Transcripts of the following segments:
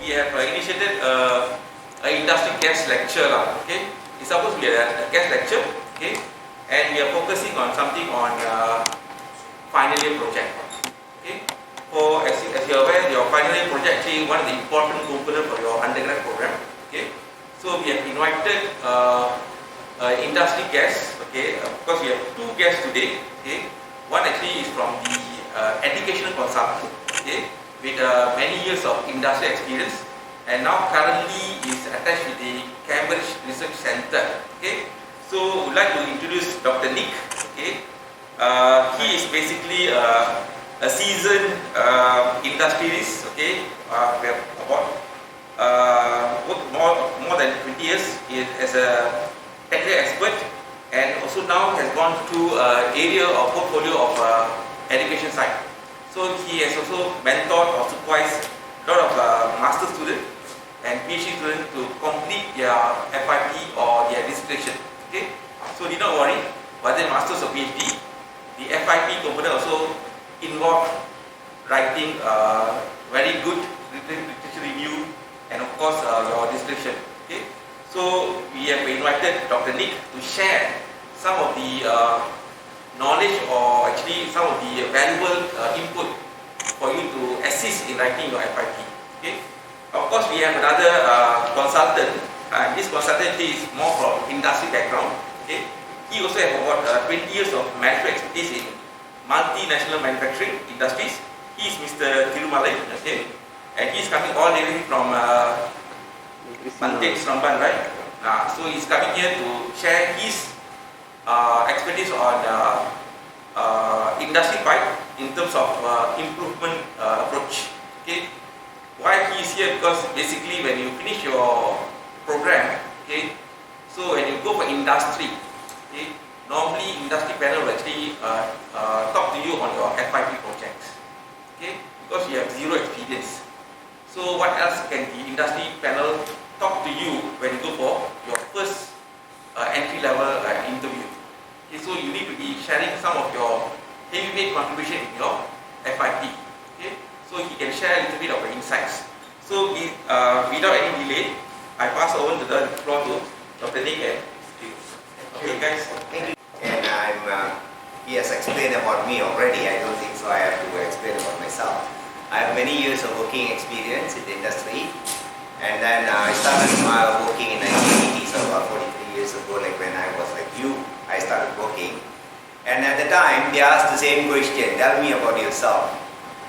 we have initiated an industry guest lecture. Okay, it's supposed to be a guest lecture. Okay, and we are focusing on something on final year project. Okay, as you are aware, your final year project is one of the important components for your undergrad program. Okay, so we have invited industry guests. Okay, because we have two guests today. Okay, one actually is from the educational consultant. Okay, with many years of industry experience, and now currently is attached with the Cambridge Research Centre. Okay, so we'd like to introduce Dr. Nick. Okay, he is basically a seasoned industrialist. Okay, we have about worked more than 20 years as a technical expert, and also now has gone through area of portfolio of education side. So he has also mentored or supervised a lot of master students and PhD students to complete their FIP or their dissertation. Okay, so do not worry, whether masters or PhD, the FIP component also involve writing very good literature review and of course your dissertation. Okay, so we have invited Dr. Nick to share some of the knowledge or actually some of the valuable input for you to assist in writing your FIP. Okay, of course we have another consultant, and this consultant is more from industry background. Okay, he also has about 20 years of management expertise in multinational manufacturing industries. He is Mr. Thirumalai. Okay, and he is coming all the way from Ramban, right? So he is coming here to share his expertise on industry part in terms of improvement approach. Okay, why he is here? Because basically when you finish your program, okay, so when you go for industry, okay, normally industry panel will actually talk to you on your FIP projects. Okay, because you have zero experience. So what else can the industry panel talk to you when you go for your first entry level interview? Okay, so you need to be sharing some of your heavyweight contribution in your FIP. Okay, so he can share a little bit of the insights. So without any delay, I pass over to the floor to Dr. Nick and Steve. Okay, guys. Thank you. And he has explained about me already. I don't think so I have to explain about myself. I have many years of working experience in the industry, and then I started working in 1980s, so about 43 years ago, like when I was like you, I started working. And at the time, they asked the same question, tell me about yourself.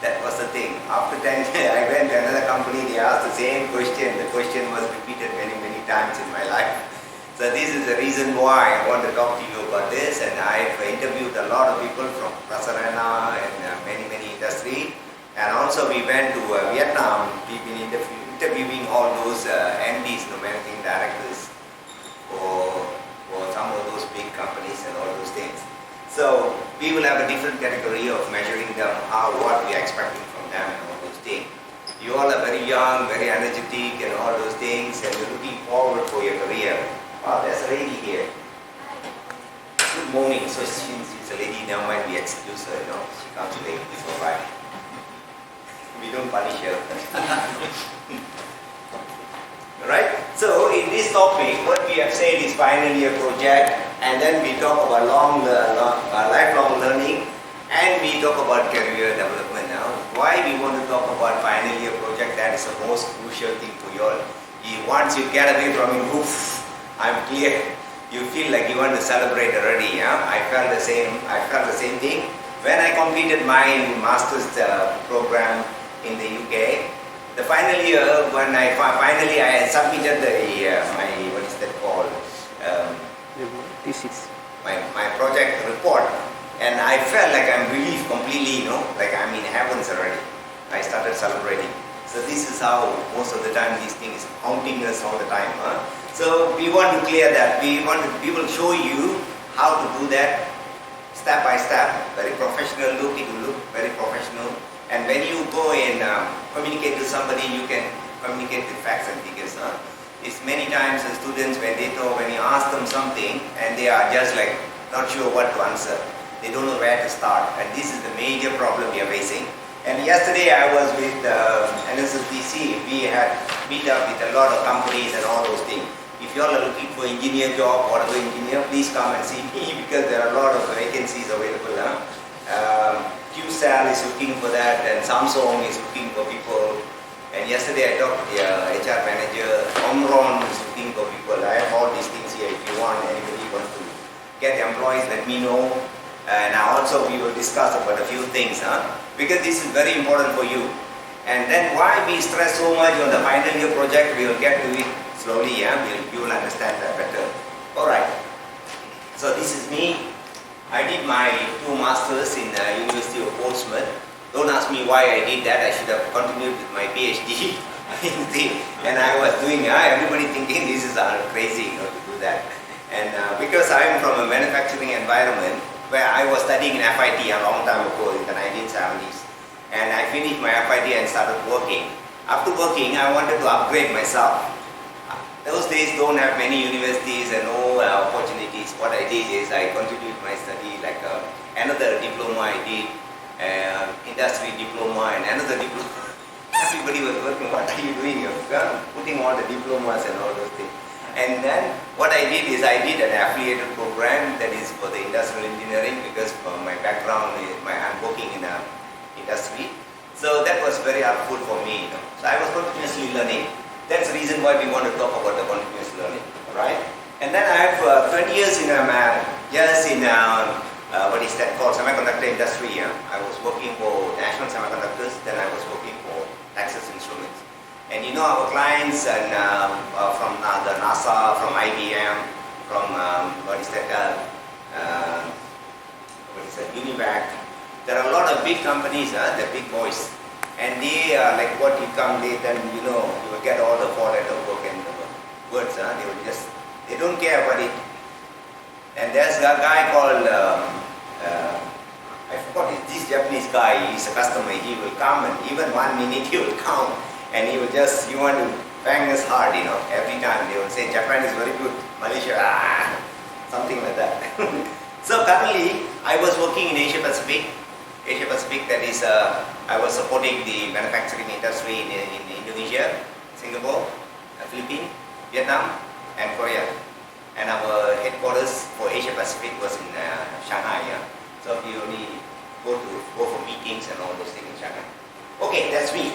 That was the thing. After 10 years, I went to another company, they asked the same question. The question was repeated many, many times in my life. So this is the reason why I want to talk to you about this. And I've interviewed a lot of people from Prasarana and many, many industry. And also we went to Vietnam. We've been interviewing all those MDs, the managing directors for some of those big companies and all those things. So we will have a different category of measuring them, what we are expecting from them and all those things. You all are very young, very energetic and all those things, and you're looking forward for your career. Wow, there's a lady here. Good morning. So she's a lady, never mind, we excuse her, you know. She comes late, it's alright. We don't punish her. Right? So in this topic, what we have said is final year project, and then we talk about lifelong learning, and we talk about career development now. Why we want to talk about final year project? That is the most crucial thing for you all. Once you get away from it, oof, I'm clear. You feel like you want to celebrate already. Yeah? I felt the same thing. When I completed my master's program in the UK, the final year, when I finally submitted my, what is that called? Thesis. My project report, and I felt like I'm relieved completely, you know, like I'm in heavens already. I started celebrating. So this is how most of the time this thing is haunting us all the time. Huh? So we want to clear that. We will show you how to do that step by step. Very professional look. It will look very professional. And when you go and communicate to somebody, you can communicate with facts and figures. Huh? It's many times the students, when you ask them something and they are just like not sure what to answer. They don't know where to start. And this is the major problem we are facing. And yesterday I was with NSSDC. We had meet up with a lot of companies and all those things. If you all are looking for engineer job, whatever engineer, please come and see me because there are a lot of vacancies available. QCell is looking for that, and Samsung is looking for people. And yesterday I talked to the HR manager. Omron is looking for people. I have all these things here. If you want, anybody wants to get employees, let me know. And also we will discuss about a few things, because this is very important for you. And then why we stress so much on the final year project, we will get to it slowly, you will understand that better. Alright, so this is me. I did my 2 masters in University of Portsmouth. Don't ask me why I did that. I should have continued with my PhD. And I was doing, everybody thinking this is crazy, to do that. And because I am from a manufacturing environment where I was studying in FIT a long time ago in the 1970s. And I finished my FIT and started working. After working, I wanted to upgrade myself. Those days don't have many universities and no opportunities. What I did is I continued my study, like another diploma I did, industry diploma and another diploma. Everybody was working, what are you doing? You're putting all the diplomas and all those things. And then what I did is I did an affiliated program that is for the industrial engineering, because my background is I'm working in a industry. So that was very helpful for me. So I was continuously learning. That's the reason why we want to talk about the continuous learning, right? And then I have 20 years in what is that called, semiconductor industry. I was working for National Semiconductors, then I was working for Texas Instruments. And you know our clients and from the NASA, from IBM, from Univac. There are a lot of big companies, the big boys. And they are like what you come late and you will get all the 4-letter work and the words, they don't care about it. And there's a guy called, I forgot, this Japanese guy, he's a customer, he will come and even 1 minute he will come and he will just, you want to bang us hard, every time they will say Japan is very good, Malaysia, something like that. So currently, I was working in Asia Pacific, that is, I was supporting the manufacturing industry in Indonesia, Singapore, Philippines, Vietnam, and Korea. And our headquarters for Asia Pacific was in Shanghai. So we only go for meetings and all those things in Shanghai. Okay, that's me.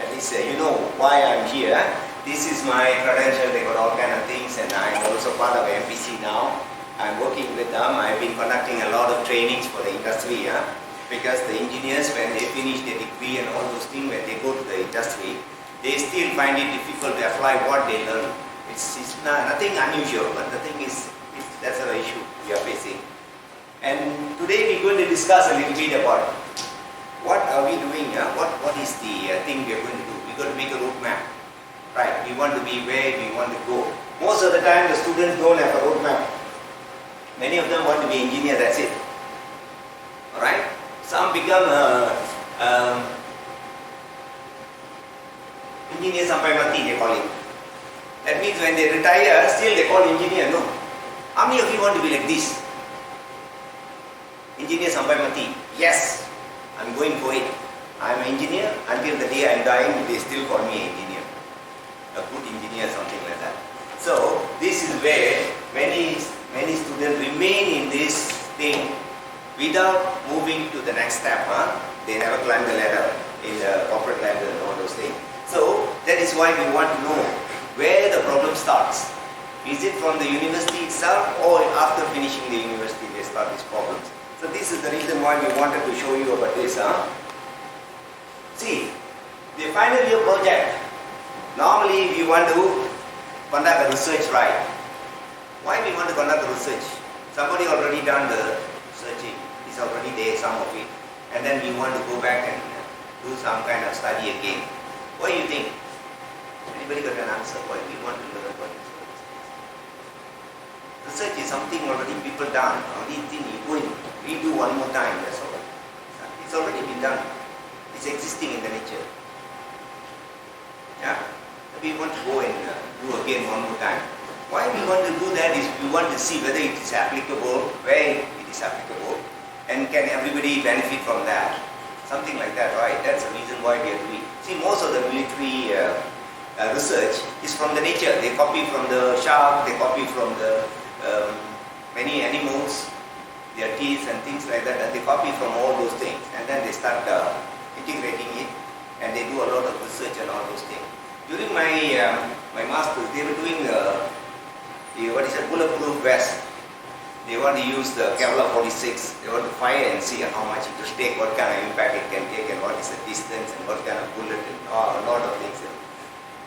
At least you know why I'm here. This is my credential. They got all kind of things, and I'm also part of MPC now. I'm working with them. I've been conducting a lot of trainings for the industry. Because the engineers, when they finish their degree and all those things, when they go to the industry, they still find it difficult to apply what they learn. It's nothing unusual, but the thing is, that's the issue we are facing. And today we're going to discuss a little bit about what are we doing, what is the thing we are going to do. We're going to make a roadmap, right? We want to be where we want to go. Most of the time the students don't have a roadmap. Many of them want to be engineers, that's it. Alright? Some become engineer sampai mati, they call it. That means when they retire, still they call engineer, no. How many of you want to be like this? Engineer sampai mati. Yes, I'm going for it. I'm an engineer until the day I'm dying, they still call me engineer. A good engineer, something like that. So, this is where many students remain in this thing without moving to the next step. They never climb the ladder in the corporate ladder and all those things. So that is why we want to know where the problem starts. Is it from the university itself, or after finishing the university they start these problems? So this is the reason why we wanted to show you about this. See, the final year project, normally we want to conduct a research, right? Why we want to conduct a research? Somebody already done the searching. It's already there, some of it. And then we want to go back and do some kind of study again. What do you think? Anybody got an answer? Why we want to learn about this? Research is something already people done. Only thing you go and redo one more time, that's all. It's already been done. It's existing in the nature. Yeah? We want to go and do again one more time. Why we want to do that is we want to see whether it is applicable, where it is applicable, and can everybody benefit from that. Something like that, right? That's the reason why we are doing. See, most of the military research is from the nature. They copy from the shark, they copy from the many animals, their teeth and things like that, and they copy from all those things, and then they start integrating it, and they do a lot of research and all those things. During my my masters, they were doing what is a bulletproof vest. They want to use the Kevlar 46. They want to fire and see how much it will take, what kind of impact it can take, and what is the distance, and what kind of bullet, and a lot of things.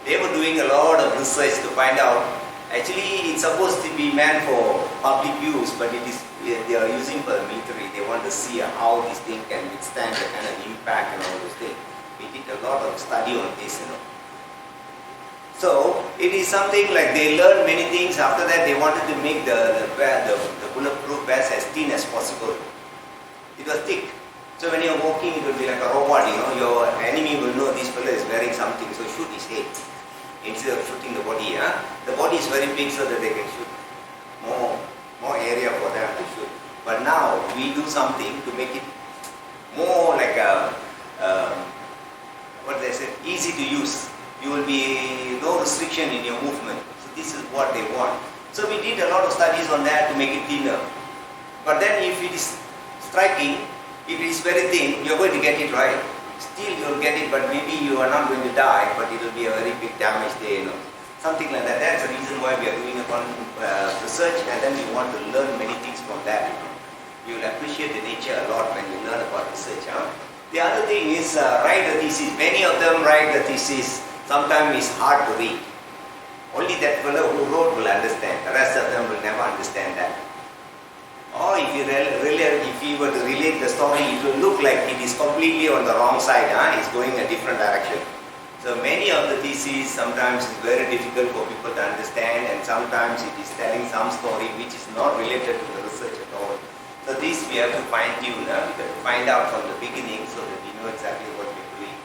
They were doing a lot of research to find out. Actually, it's supposed to be meant for public use, but they are using for the military. They want to see how this thing can withstand the kind of impact and all those things. We did a lot of study on this, So it is something like they learned many things. After that, they wanted to make the bulletproof vest as thin as possible. It was thick. So when you're walking, it will be like a robot, Your enemy will know this fellow is wearing something, so shoot his head instead of shooting the body. The body is very big so that they can shoot more area for them to shoot. But now we do something to make it more like easy to use. You will be no restriction in your movement. So this is what they want. So we did a lot of studies on that to make it thinner. But then if it is striking, if it is very thin, you are going to get it right. Still you will get it, but maybe you are not going to die, but it will be a very big damage there, Something like that. That's the reason why we are doing research, and then we want to learn many things from that. You will appreciate the nature a lot when you learn about research. The other thing is write the thesis. Many of them write the thesis. Sometimes it's hard to read. Only that fellow who wrote will understand. The rest of them will never understand that. Or if you were to relate the story, it will look like it is completely on the wrong side. It's going a different direction. So many of the theses sometimes is very difficult for people to understand, and sometimes it is telling some story which is not related to the research at all. So this we have to fine tune. We have to find out from the beginning so that we know exactly what we are doing.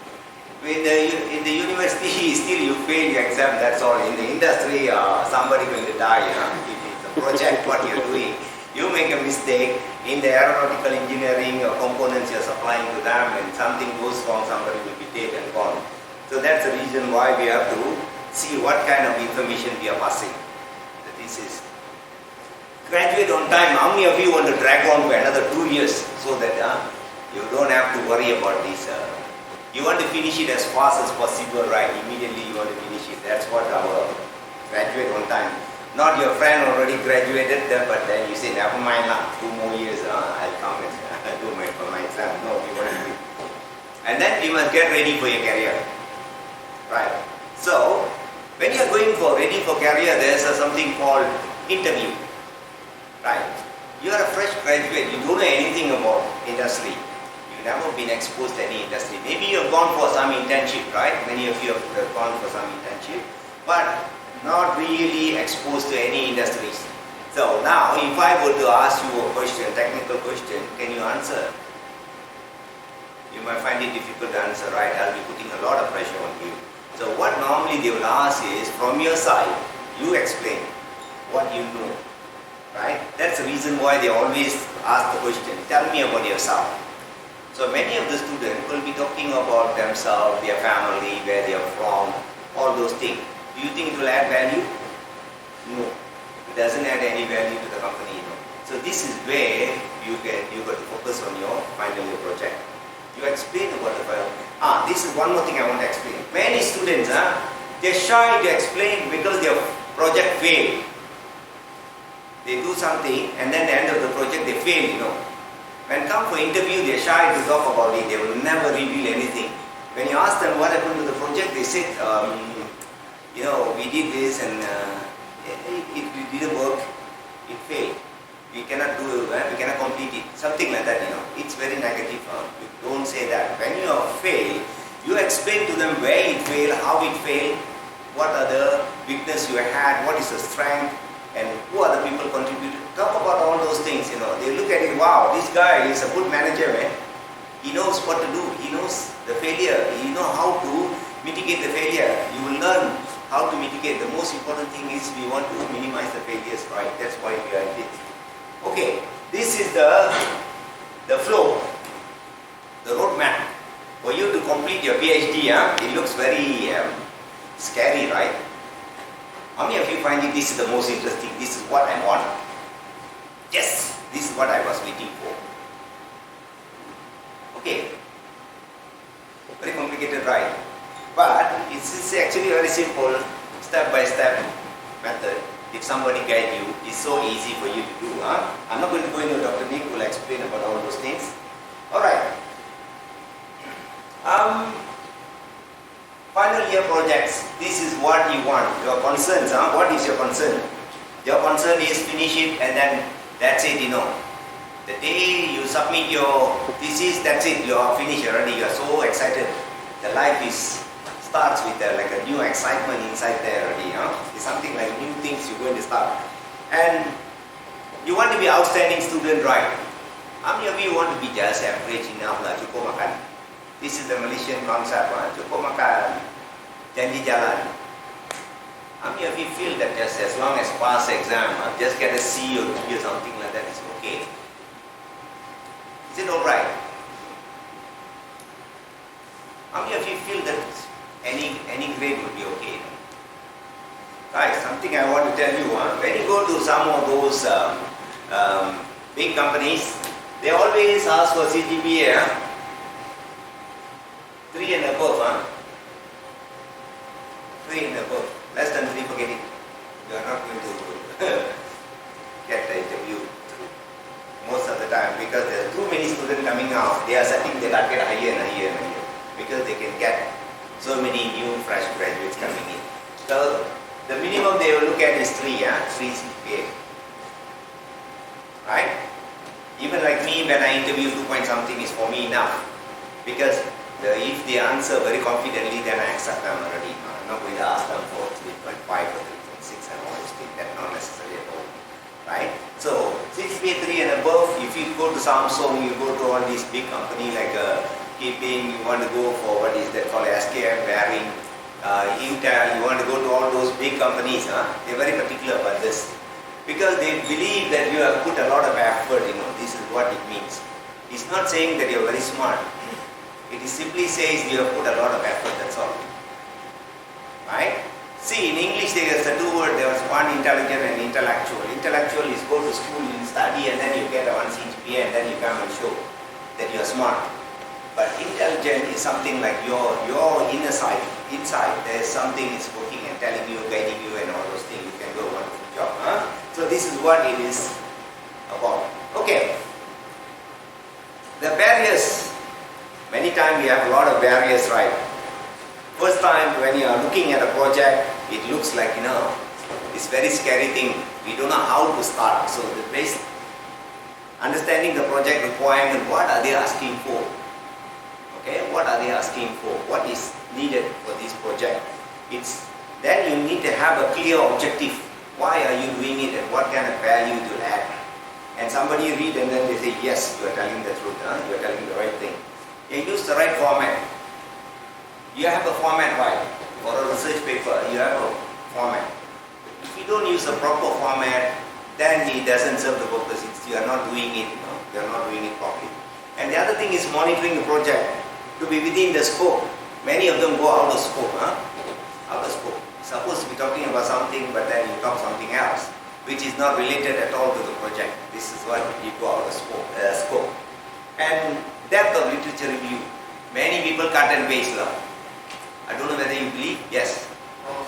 In the university, still you fail your exam, that's all. In the industry, somebody going to die. If it's a project, what you're doing, you make a mistake. In the aeronautical engineering components you're supplying to them, and something goes wrong, somebody will be dead and gone. So that's the reason why we have to see what kind of information we are passing. The thesis. Graduate on time. How many of you want to drag on for another 2 years so that you don't have to worry about this? You want to finish it as fast as possible, right? Immediately you want to finish it. That's what our graduate on time. Not your friend already graduated, but then you say, never mind, 2 more years, I'll come and do my exam. No, we want to do it. And then you must get ready for your career. Right. So, when you are going for ready for career, there is something called interview. Right. You are a fresh graduate, you don't know anything about industry. Never been exposed to any industry. Maybe you have gone for some internship, right? Many of you have gone for some internship, but not really exposed to any industries. So now, if I were to ask you a question, technical question, can you answer? You might find it difficult to answer, right? I'll be putting a lot of pressure on you. So what normally they will ask is, from your side, you explain what you know, right? That's the reason why they always ask the question, tell me about yourself. So many of the students will be talking about themselves, their family, where they are from, all those things. Do you think it will add value? No. It doesn't add any value to the company. So this is where you got to focus on your final year project. You explain about the file. This is one more thing I want to explain. Many students, they're shy to explain because their project failed. They do something and then at the end of the project they fail, When come for interview, they are shy to talk about it. They will never reveal anything. When you ask them what happened to the project, they say, we did this and it didn't work. It failed. We cannot do it. We cannot complete it. Something like that. It's very negative. You don't say that. When you have failed, you explain to them where it failed, how it failed, what are the weaknesses you had, what is the strength, and who are the people contributing. Talk about all those things, They look at it, wow, this guy is a good manager, man. He knows what to do. He knows the failure. He knows how to mitigate the failure. You will learn how to mitigate. The most important thing is we want to minimize the failures, right? That's why we are in this. Okay, this is the flow. the roadmap. For you to complete your PhD, it looks very scary, right? How many of you find this is the most interesting? This is what I want. Yes, this is what I was waiting for. Okay. Very complicated, right? But it's actually very simple, step-by-step method. If somebody guide you, it's so easy for you to do. I'm not going to go into Dr. Nick will explain about all those things. Alright. Final year projects. This is what you want. Your concerns. What is your concern? Your concern is finish it and then that's it, The day you submit your thesis, that's it. You are finished already. You are so excited. The life starts with like a new excitement inside there already. It's something like new things you're going to start. And you want to be outstanding student, right? How many of you want to be just average enough lah, cukup makan? This is the Malaysian concept, cukup makan, janji jalan. How many of you feel that just as long as pass exam, just get a C or D or something like that is okay? Is it alright? How many of you feel that any grade would be okay? Guys, something I want to tell you, when you go to some of those big companies, they always ask for CGPA 3 and above. 3 and above. Less than 3, forget it. You are not going to get the interview most of the time because there are too many students coming out. They are setting the target higher and higher and higher because they can get so many new fresh graduates coming in. So the minimum they will look at is 3 CPA. Right? Even like me, when I interview 2 point something is for me enough because if they answer very confidently, then I accept them already. I'm not going to ask them for 3.5 or 3.6 and all those things. That's not necessary at all. Right? So, 6pay 3 and above, if you go to Samsung, you go to all these big companies like Keeping, you want to go for what is that called SKF, Waring, Intel, you want to go to all those big companies. They're very particular about this. Because they believe that you have put a lot of effort, this is what it means. It's not saying that you're very smart. It simply says you have put a lot of effort, that's all. Right? See, in English there is a 2 words, there was one intelligent and intellectual. Intellectual is go to school, you study and then you get a 1 CGPA and then you come and show that you are smart. But intelligent is something like your inner side, inside there is something is working and telling you, guiding you and all those things. You can do a wonderful job. So this is what it is about. Okay. The barriers. Many times we have a lot of barriers, right? First time when you are looking at a project, it looks like, it's very scary thing. We don't know how to start. So the basic understanding the project requirement, what are they asking for? Okay, what are they asking for? What is needed for this project? Then you need to have a clear objective. Why are you doing it and what kind of value to add? And somebody read and then they say, yes, you are telling the truth, you are telling the right thing. You use the right format. You have a format, right? For a research paper, you have a format. If you don't use the proper format, then it doesn't serve the purpose. You are not doing it, you are not doing it properly. And the other thing is monitoring the project to be within the scope. Many of them go out of scope, out of scope. Supposed to be talking about something, but then you talk something else, which is not related at all to the project. This is what you go out of scope. And depth of literature review. Many people cut and paste. I don't know whether you believe. Yes.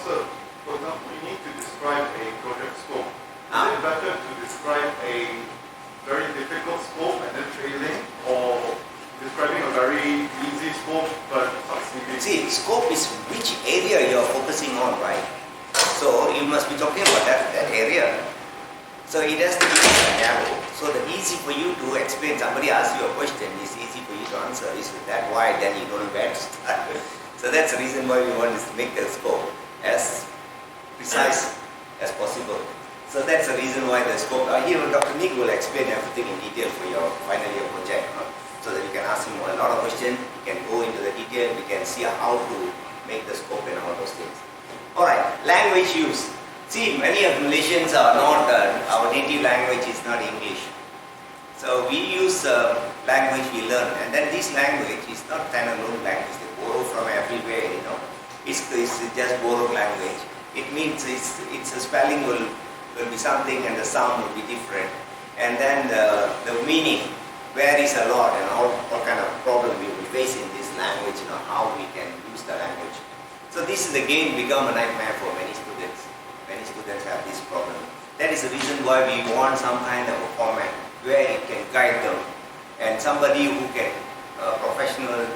So, for example, you need to describe a project scope. Is it better to describe a very difficult scope and then failing, or describing a very easy scope but succeeding? See, scope is which area you are focusing on, right? So you must be talking about that area. So it has to be narrow. So the easy for you to explain, somebody asks you a question, it's easy for you to answer. Is that wide, then you don't know where to start. So that's the reason why we want to make the scope as precise as possible. So that's the reason why the scope, here Dr. Nick will explain everything in detail for your final year project. So that you can ask him a lot of questions, you can go into the detail, we can see how to make the scope and all those things. Alright, language use. See, many of Malaysians are not, our native language is not English. So we use language we learn. And then this language is not standalone language. They borrow from everywhere, It's just borrowed language. It means its spelling will be something and the sound will be different. And then the meaning varies a lot, what kind of problem we will face in this language, how we can use the language. So this is again become a nightmare for many students. Many students have this problem. That is the reason why we want some kind of a format where it can guide them, and somebody who can professional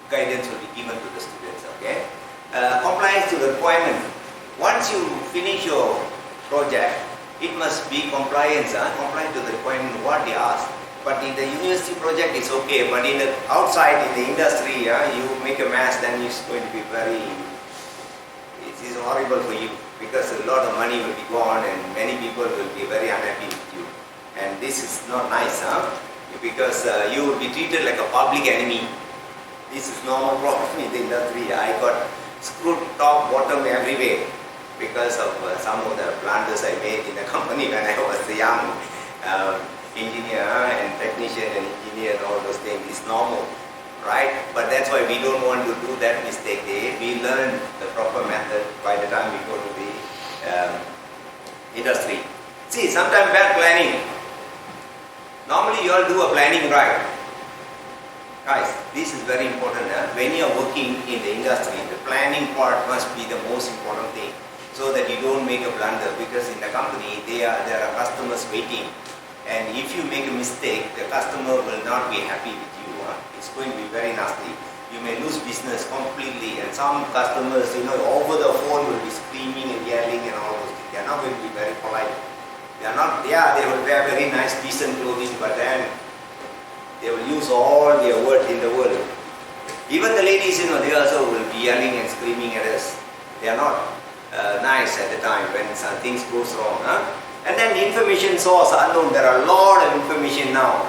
guidance will be given to the students. Okay, compliance to the requirement. Once you finish your project, it must be compliant to the requirement what they ask. But in the university project, it's okay. But in the outside, in the industry, you make a mess, then it's going to be it is horrible for you, because a lot of money will be gone and many people will be very unhappy with you. And this is not nice, because you will be treated like a public enemy. This is normal problem in the industry. I got screwed top, bottom everywhere because of some of the blunders I made in the company when I was a young engineer and technician and engineer and all those things. It's normal, right? But that's why we don't want to do that mistake. We learn the proper method by the time we go to the industry. See, sometimes bad planning. Normally you all do a planning right. Guys, this is very important. When you are working in the industry, the planning part must be the most important thing, so that you don't make a blunder, because in the company there are customers waiting, and if you make a mistake, the customer will not be happy with you. It's going to be very nasty. You may lose business completely, and some customers, over the phone will be screaming and yelling and all those things. They are not going to be very polite. They will wear very nice, decent clothing, but then they will use all their words in the world. Even the ladies, they also will be yelling and screaming at us. They are not nice at the time when some things goes wrong. And then information source unknown. There are a lot of information now.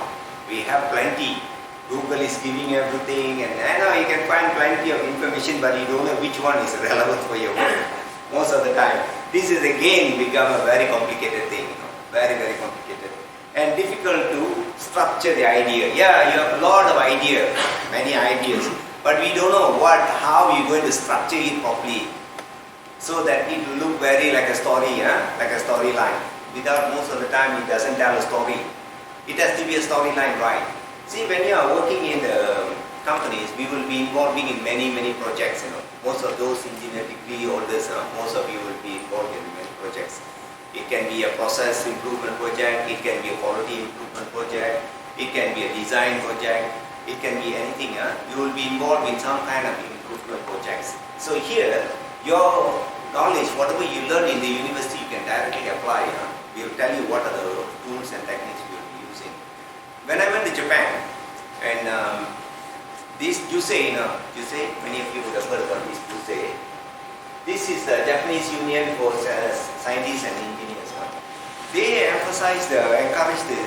We have plenty. Google is giving everything, and I know you can find plenty of information, but you don't know which one is relevant for your work most of the time. This is again become a very complicated thing. Very, very complicated. And difficult to structure the idea. Yeah, you have a lot of ideas, many ideas, but we don't know how you're going to structure it properly, so that it will look very like a story, like a storyline. Without, most of the time it doesn't tell a story. It has to be a storyline, right? See, when you are working in the companies, we will be involving in many, many projects. Most of those engineer degree holders, most of you will be involved in many projects. It can be a process improvement project, it can be a quality improvement project, it can be a design project, it can be anything. You will be involved in some kind of improvement projects. So here, your knowledge, whatever you learn in the university, you can directly apply. We will tell you what are the tools and techniques we will be using. When I went to Japan, and this JUSE, many of you would have heard about this JUSE. This is the Japanese Union for Scientists and Engineers. They encourage the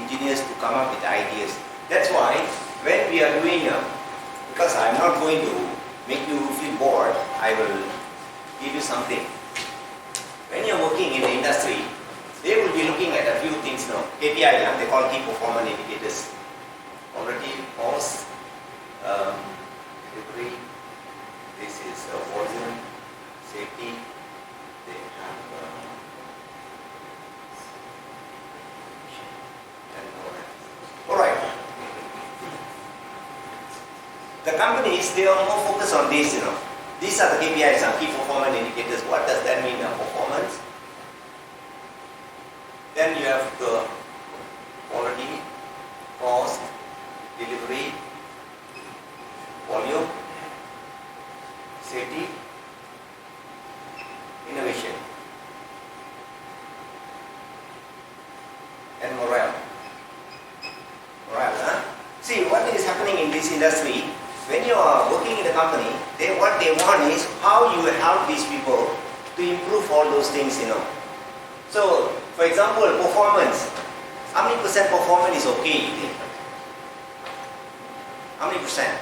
engineers to come up with ideas. That's why when we are doing, because I'm not going to make you feel bored, I will give you something. When you're working in the industry, they will be looking at a few things now. KPI, they call key performance indicators. Quality, cost, delivery, this is volume, safety, they have alright. The companies, they are more focused on this, These are the KPIs, key performance indicators. What does that mean, performance? Then you have the quality, cost, delivery, volume, safety, innovation, and morale. See, what is happening in this industry, when you are working in the company, what they want is how you help these people to improve all those things, So, for example, performance. How many percent performance is okay, you think? How many percent?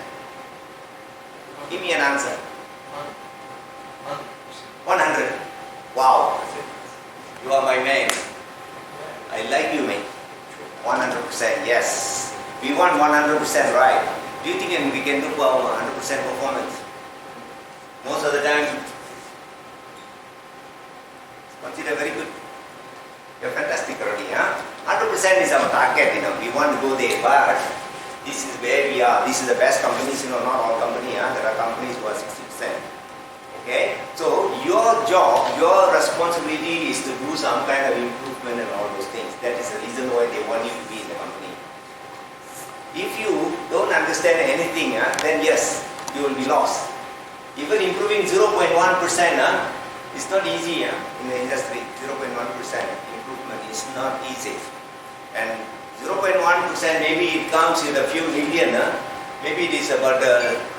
Give me an answer. 100. Wow. You are my man. I like you, mate. 100%, yes. We want 100% right. Do you think we can do 100% performance? Most of the time, consider very good. You're fantastic already, huh? 100% is our target, we want to go there, but this is where we are. This is the best companies, not all companies, there are companies who are 60%. Okay? So your job, your responsibility is to do some kind of improvement and all those things. That is the reason why they want you to be in the company. If you don't understand anything, then yes, you will be lost. Even improving 0.1%, it's not easy in the industry. 0.1% improvement is not easy. And 0.1%, maybe it comes with a few million. Maybe it is about 0.5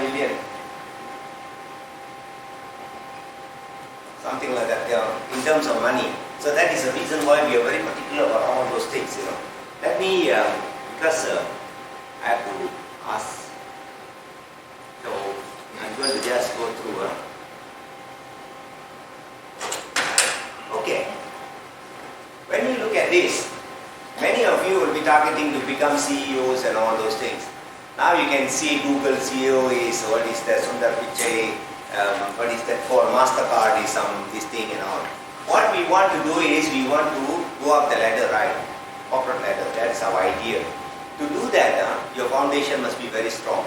million. Something like that, in terms of money. So that is the reason why we are very particular about all those things. Let me, because I have to ask. So I'm going to just go through. Okay. When you look at this, many of you will be targeting to become CEOs and all those things. Now you can see Google CEO is, what is that, Sundar Pichai, what is that for, MasterCard is this thing and all. What we want to do is, we want to go up the ladder, right? Corporate ladder, that's our idea. To do that, your foundation must be very strong.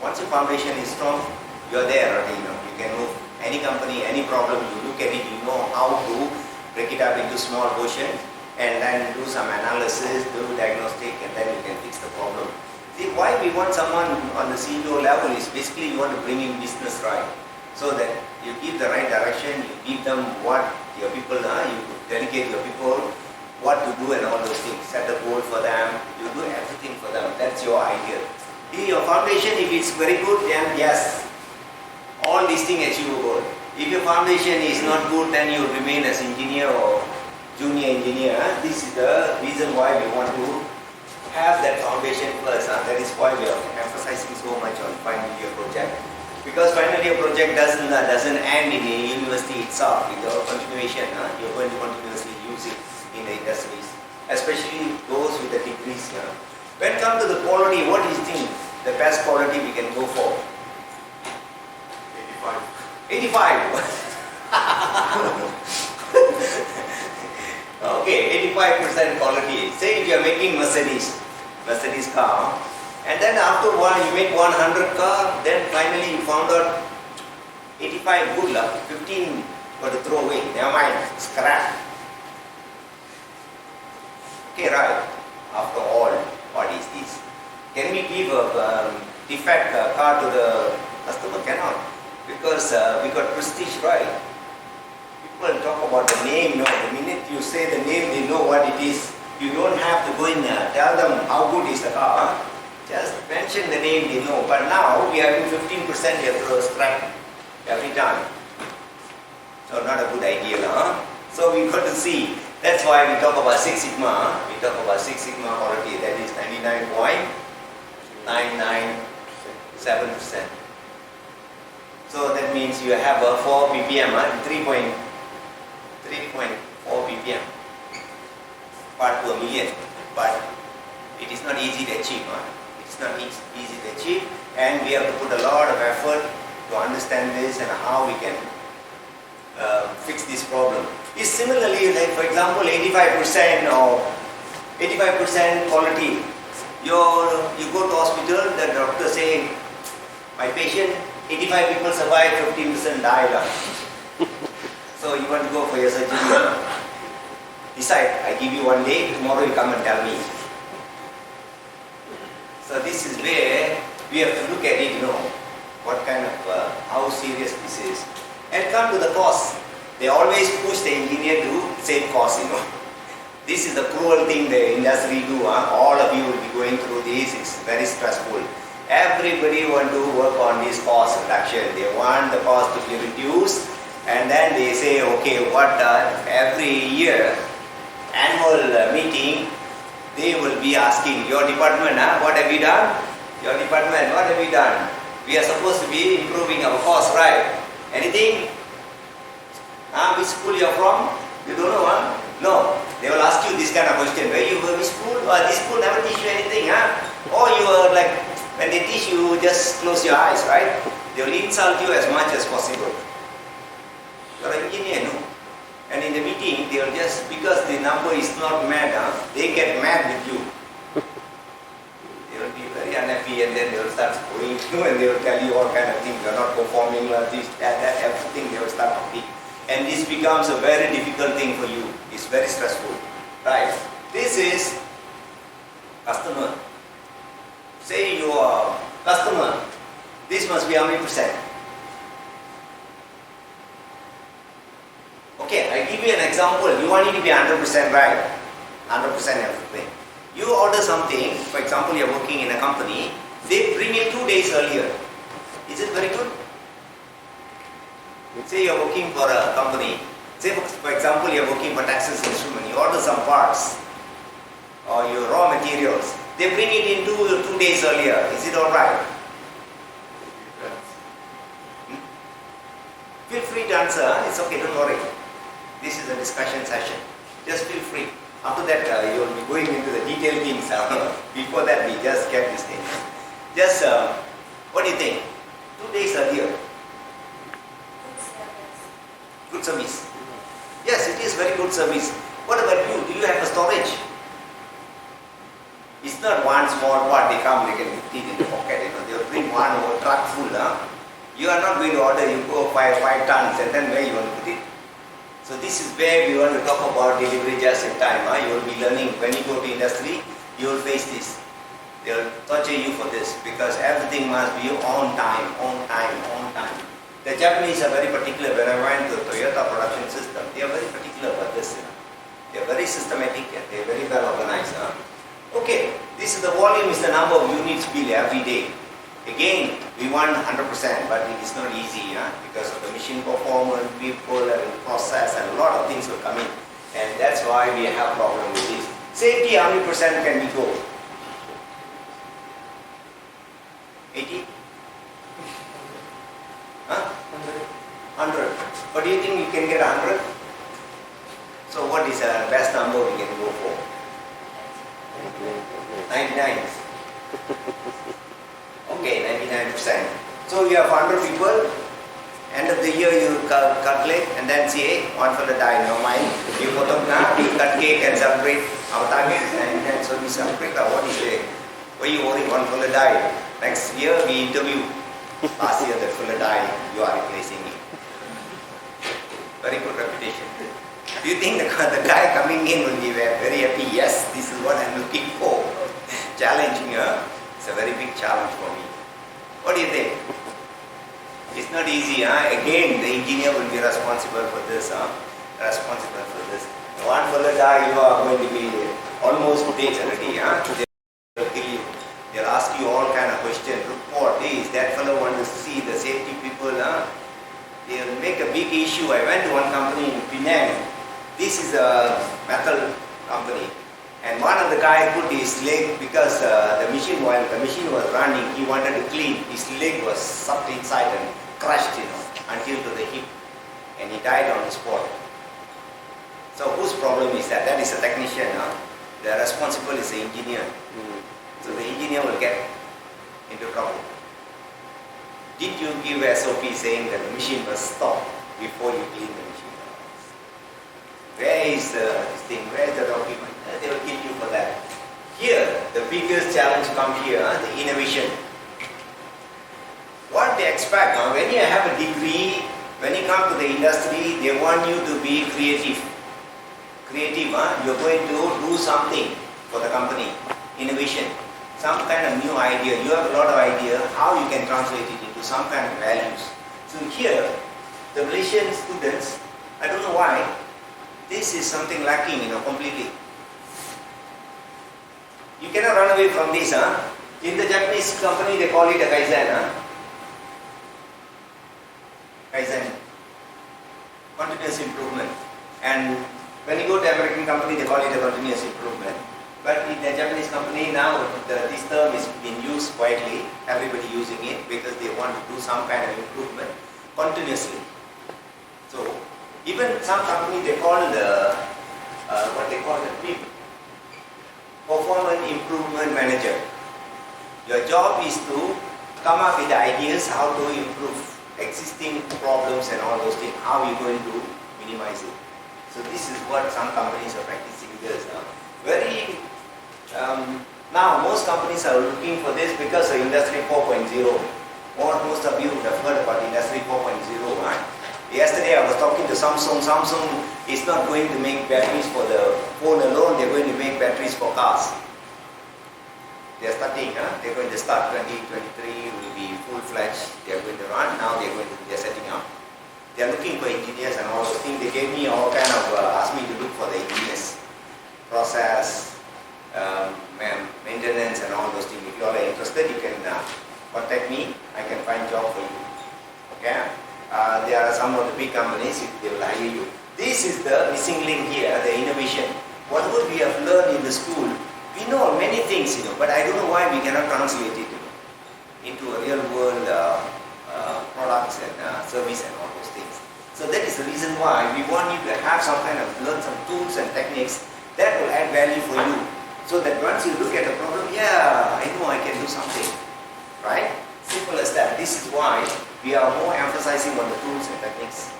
Once your foundation is strong, you're there already, you can move any company, any problem, you look at it, you know how to break it up into small portions, and then do some analysis, do diagnostic, and then you can fix the problem. See, why we want someone on the CEO level is basically you want to bring in business right. So that you give the right direction, you give them what your people are, you delegate your people what to do and all those things. Set the goal for them, you do everything for them. That's your idea. Your foundation, if it's very good, then yes, all these things achievable. If your foundation is not good, then you remain as engineer or junior engineer. This is the reason why we want to have that foundation first. That is why we are emphasizing so much on final year project. Because final year project doesn't end in the university itself. With your continuation, you're going to continuously use it in the industries, especially those with the degrees. When it comes to the quality, what do you think the best quality we can go for? 85. Okay, 85% quality. Say if you are making Mercedes car, and then after you make 100 car, then finally you found out 85 good luck, 15 got to throw away, never mind, scrap. Okay, right. After all, what is this? Can we give a defect car to the customer? Cannot. Because we got prestige, right? People talk about the name, the minute you say the name, they know what it is. You don't have to go in tell them how good is the car. Just mention the name, they know. But now we are having 15% they throw scrap every time. So not a good idea. So we got to see. That's why we talk about Six Sigma. We talk about Six Sigma quality, that is 99.997%. So that means you have a 4 ppm, 3.4 ppm part per million. But it is not easy to achieve. It is not easy to achieve, and we have to put a lot of effort to understand this and how we can fix this problem. Is similarly, like for example, 85% or 85% quality. You go to hospital, the doctor say, my patient, 85 people survive, 15% die. So you want to go for your surgery. Decide, I give you one day, tomorrow you come and tell me. So this is where we have to look at it, what kind of, how serious this is. And come to the cost. They always push the engineer to save cost, This is the cruel thing the industry do. All of you will be going through this. It's very stressful. Everybody want to work on this cost reduction. They want the cost to be reduced, and then they say, okay, what every year annual meeting, they will be asking, your department, what have you done? Your department, what have you done? We are supposed to be improving our cost, right? Anything? Which school you are from? You don't know, No. They will ask you this kind of question. Where you go, which school? this school never teach you anything, huh? Or you are like, when they teach you, just close your eyes, right? They will insult you as much as possible. You are an engineer, no? And in the meeting, they will just, because the number is not mad, they get mad with you. They will be very unhappy, and then they will start scolding you, and they will tell you all kind of things. You are not performing, this, that, everything. They will start talking. And this becomes a very difficult thing for you. It's very stressful, right? This is customer. Say you are customer. This must be how many percent? Okay, I give you an example. You want it to be 100% right, 100% everything. You order something, for example, you are working in a company, they bring it 2 days earlier. Is it very good? Say you are working for a company, say for example, you are working for Texas Instruments, you order some parts or your raw materials, they bring it in 2 days earlier. Is it alright? Feel free to answer, it's okay, don't worry. This is a discussion session. Just feel free. After that, you will be going into the detailed things. Before that, we just get this thing. Just, what do you think? 2 days earlier. Good service. Yes, it is very good service. What about you? Do you have a storage? It's not one small part, they come, they can put it in the pocket. They will bring one whole truck full. You are not going to order, you go 5 tons, and then where you want to put it? So this is where we want to talk about delivery just in time. You will be learning when you go to industry, you will face this. They will torture you for this because everything must be on time, on time, on time. The Japanese are very particular. When I went to Toyota production system, they are very particular about this. They are very systematic and they are very well organized. Okay, this is the volume, is the number of units built every day. Again, we want 100%, but it is not easy because of the machine performance, people and process, and a lot of things will come in. And that's why we have problem with this. Safety, how many percent can we go? 80? Huh? 100. But do you think we can get 100? So what is the best number we can go for? 99. Okay, 99%. So you have 100 people, end of the year you calculate and then say, hey, one for the die, no mind. You put up now, we cut cake and celebrate our target and so we celebrate what is it? Why you worry, one for the die? Next year we interview. Last year the full die, you are replacing me. Very good reputation. Do you think the guy coming in will be very happy? Yes, this is what I'm looking for. Challenging her. It's a very big challenge for me. What do you think? It's not easy. Again, the engineer will be responsible for this. Responsible for this. One fellow die, you are going to be almost days already. They will kill you. They'll ask you all kind of questions. Report this. That fellow wants to see the safety people. They'll make a big issue. I went to one company in Penang. This is a metal company. And one of the guys put his leg because the machine was running, he wanted to clean. His leg was sucked inside and crushed, until to the hip. And he died on the spot. So whose problem is that? That is a technician. The responsible is the engineer. So the engineer will get into trouble. Did you give SOP saying that the machine must stop before you clean the machine? Where is this thing? Where is the document? They will kill you for that. Here, the biggest challenge comes here, the innovation. What they expect, when you have a degree, when you come to the industry, they want you to be creative. Creative, you're going to do something for the company. Innovation. Some kind of new idea. You have a lot of idea how you can translate it into some kind of values. So here, the Malaysian students, I don't know why, this is something lacking, completely. You cannot run away from this, In the Japanese company, they call it a Kaizen, Kaizen. Continuous improvement. And when you go to American company, they call it a continuous improvement. But in the Japanese company now, this term is being used widely. Everybody using it because they want to do some kind of improvement continuously. So even some company they call the what they call the PIP. performance improvement manager. Your job is to come up with ideas how to improve existing problems and all those things, how you're going to minimize it. So this is what some companies are practicing this. Now most companies are looking for this because of Industry 4.0. Most of you would have heard about Industry 4.0, right? Yesterday I was talking to Samsung. Samsung is not going to make batteries for the phone alone, they're going to make batteries for cars. They're going to start 2023, will be full-fledged, they're going to run, now they're setting up. They're looking for engineers and all those things. They gave me all kind of, asked me to look for the engineers, process, maintenance and all those things. If you all are interested, you can contact me, I can find job for you. Okay? There are some of the big companies, they will hire you. This is the missing link here, the innovation. Whatever we have learned in the school, we know many things, but I don't know why we cannot translate it into a real world products and service and all those things. So that is the reason why we want you to have some kind of, learn some tools and techniques that will add value for you. So that once you look at a problem, yeah, I know I can do something, right? Simple as that. This is why we are more emphasizing on the tools and techniques.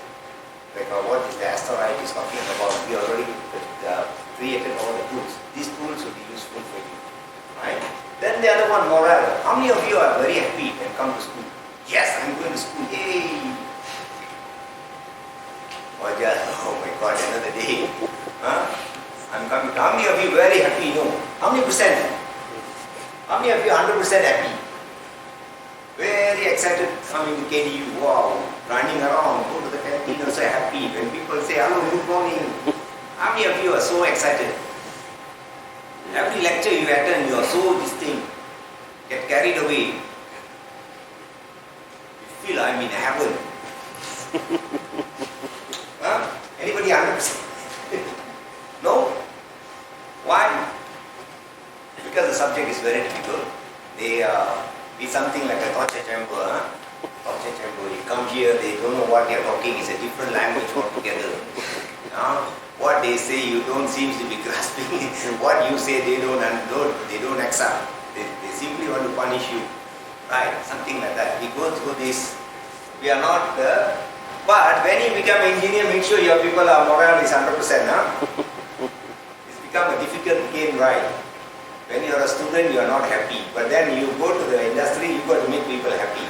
Like what is the asteroid is talking about, we already created all the tools. These tools will be useful for you, right? Then the other one, morale. How many of you are very happy and come to school? Yes, I'm going to school, yay! Or just, oh my God, another day. I'm coming. How many of you very happy? No. How many percent? How many of you 100% happy? Very excited coming to KDU. Wow, running around, go to the canteen, also happy. When people say, hello, good morning. How many of you are so excited? Every lecture you attend, you are so distinct. Get carried away. You feel I'm in heaven. Anybody 100%? No? Why? Because the subject is very difficult. It's something like a torture chamber. Torture chamber. You come here, they don't know what they are talking. It's a different language altogether. What they say, you don't seem to be grasping. What you say, they don't accept. They simply want to punish you. Right? Something like that. We go through this. We are not but when you become engineer, make sure your people are morale is 100%. It's become a difficult game, right? When you are a student, you are not happy. But then you go to the industry, you got to make people happy.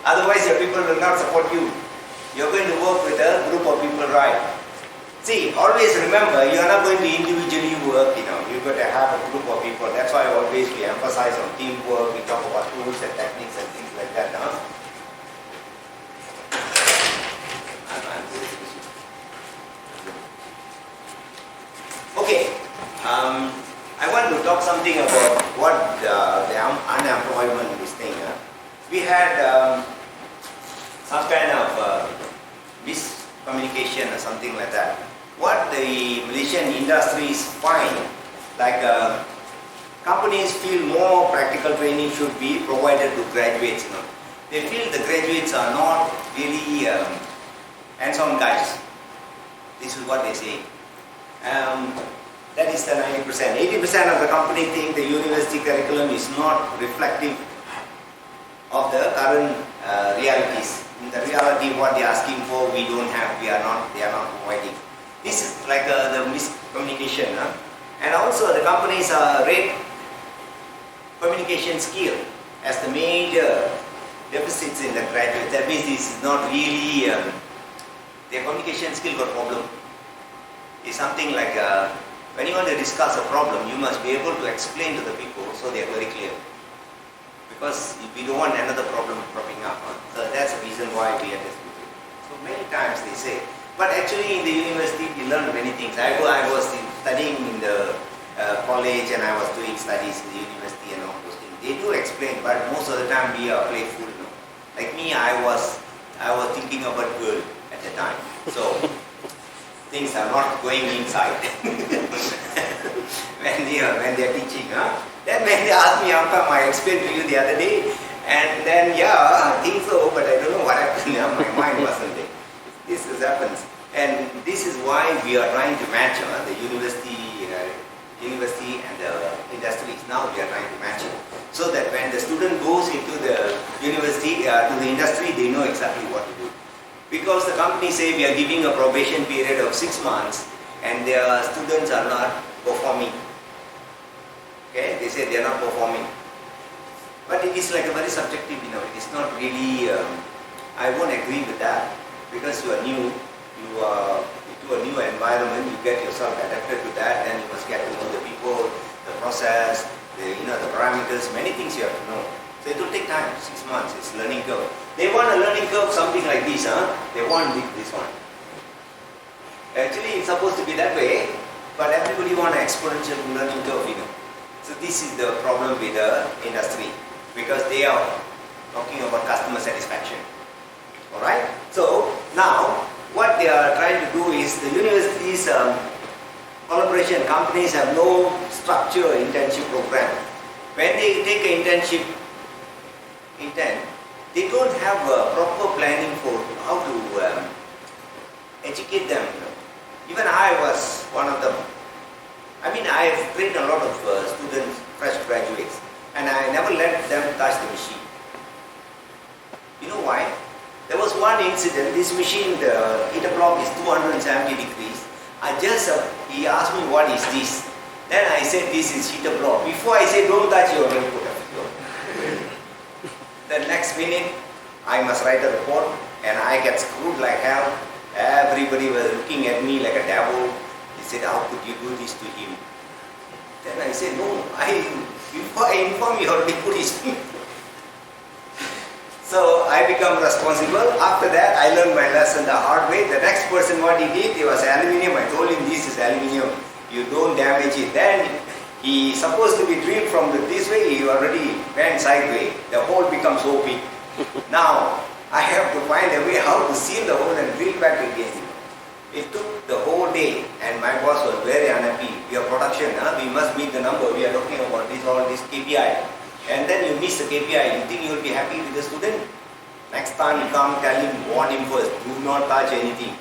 Otherwise, your people will not support you. You are going to work with a group of people, right? See, always remember, you are not going to individually work, You've got to have a group of people. That's why always we emphasize on teamwork, we talk about tools and techniques and things like that. Okay, I want to talk something about what the unemployment this thing. We had some kind of miscommunication or something like that. What the Malaysian industries find, like companies feel more practical training should be provided to graduates. They feel the graduates are not really hands-on guys. This is what they say. That is the 90%. 80% of the company think the university curriculum is not reflective of the current realities. In the reality, what they are asking for, we don't have, they are not providing. This is like the miscommunication. And also the companies rate communication skill as the major deficits in the graduates. That means this is not really, their communication skill got problem. It's something like when you want to discuss a problem, you must be able to explain to the people so they are very clear. Because if we don't want another problem cropping up, so that's the reason why we are disputing. So many times they say, but actually in the university we learn many things. I was studying in the college and I was doing studies in the university and all those things. They do explain, but most of the time we are playful. Like me, I was thinking about girl at the time. So things are not going inside when they are teaching. Then when they ask me how come, I explained to you the other day, and then I think so, but I don't know what happened. My mind wasn't there. This happens, and this is why we are trying to match the university university and the industries. Now we are trying to match it. So that when the student goes into the university, to the industry, they know exactly what to do. Because the company say we are giving a probation period of 6 months and their students are not performing. Okay, they say they are not performing. But it is like a very subjective, it is not really, I won't agree with that. Because you are new, you are into a new environment, you get yourself adapted to that, and you must get to know the people, the process, the parameters, many things you have to know. So it will take time, 6 months, it's learning curve. They want a learning curve, something like this, they want this one. Actually, it's supposed to be that way, but everybody want an exponential learning curve, So this is the problem with the industry, because they are talking about customer satisfaction. Alright? So, now, what they are trying to do is, the universities, collaboration companies have no structure internship program. When they take an internship, they don't have a proper planning for how to educate them. Even I was one of them. I mean, I have trained a lot of students, fresh graduates, and I never let them touch the machine. You know why? There was one incident, this machine, the heater block is 270 degrees. He asked me, what is this? Then I said, this is heater block. Before I said, don't touch your input. The next minute, I must write a report, and I get screwed like hell. Everybody was looking at me like a devil. He said, how could you do this to him? Then I said, no, before I inform you, already put his So I become responsible. After that, I learned my lesson the hard way. The next person, what he did, it was aluminium. I told him, this is aluminium. You don't damage it. Then he supposed to be drilled from this way, he already went sideways. The hole becomes so big. Now, I have to find a way how to seal the hole and drill back again. It took the whole day, and my boss was very unhappy. Your production, we must meet the number. We are talking about all this KPI. And then you miss the KPI. You think you will be happy with the student? Next time you come, tell him, warn him first. Do not touch anything.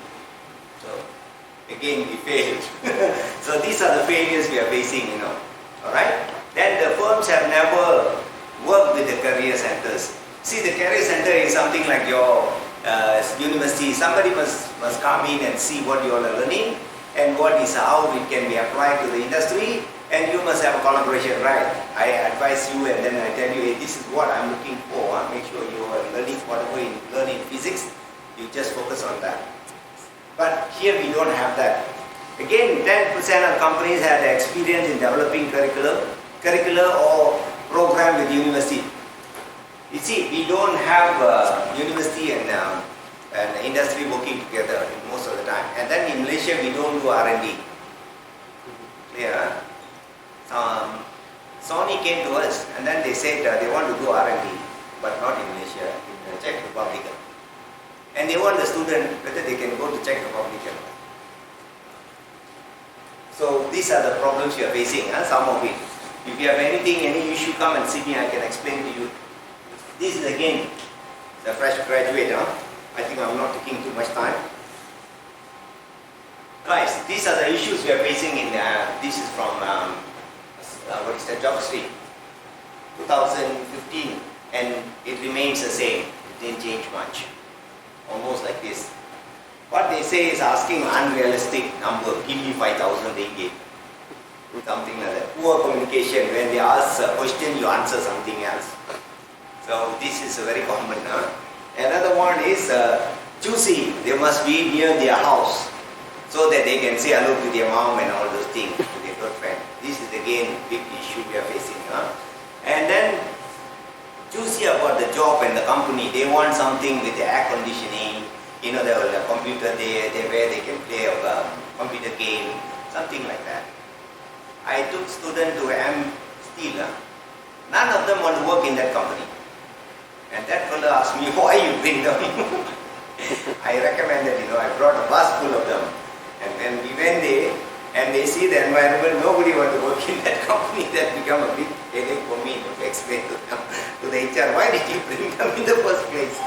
So, again, we failed. So these are the failures we are facing, Alright? Then the firms have never worked with the career centers. See, the career center is something like your university. Somebody must come in and see what you all are learning and how it can be applied to the industry, and you must have a collaboration, right? I advise you and then I tell you, hey, this is what I'm looking for. Make sure you are learning whatever you learn in physics, you just focus on that. But here we don't have that. Again, 10% of companies had experience in developing curricular or program with university. You see, we don't have university and industry working together most of the time. And then in Malaysia, we don't do R&D. Clear? Sony came to us and then they said they want to do R&D, but not in Malaysia, in the Czech Republic. And they want the student whether they can go to Czech Republic or not. So these are the problems you are facing, some of it. If you have anything, any issue, come and see me, I can explain to you. This is again the fresh graduate. I think I'm not taking too much time. Guys, these are the issues we are facing in, this is from, what is the job street? 2015, and it remains the same. It didn't change much. Almost like this. What they say is asking unrealistic number, give me 5,000 ringgit. Something like that. Poor communication, when they ask a question, you answer something else. So this is very common. Another one is choosy. They must be near their house so that they can say hello to their mom and all those things, to their girlfriend. This is again big issue we are facing. And then choosy about the job and the company. They want something with the air conditioning. There will a computer there where they can play a computer game, something like that. I took students to Steel. None of them want to work in that company. And that fellow asked me, why you bring them? I recommended, I brought a bus full of them. And when we went there, and they see the environment, nobody want to work in that company. That became a big headache for me to explain to them, to the HR, why did you bring them in the first place?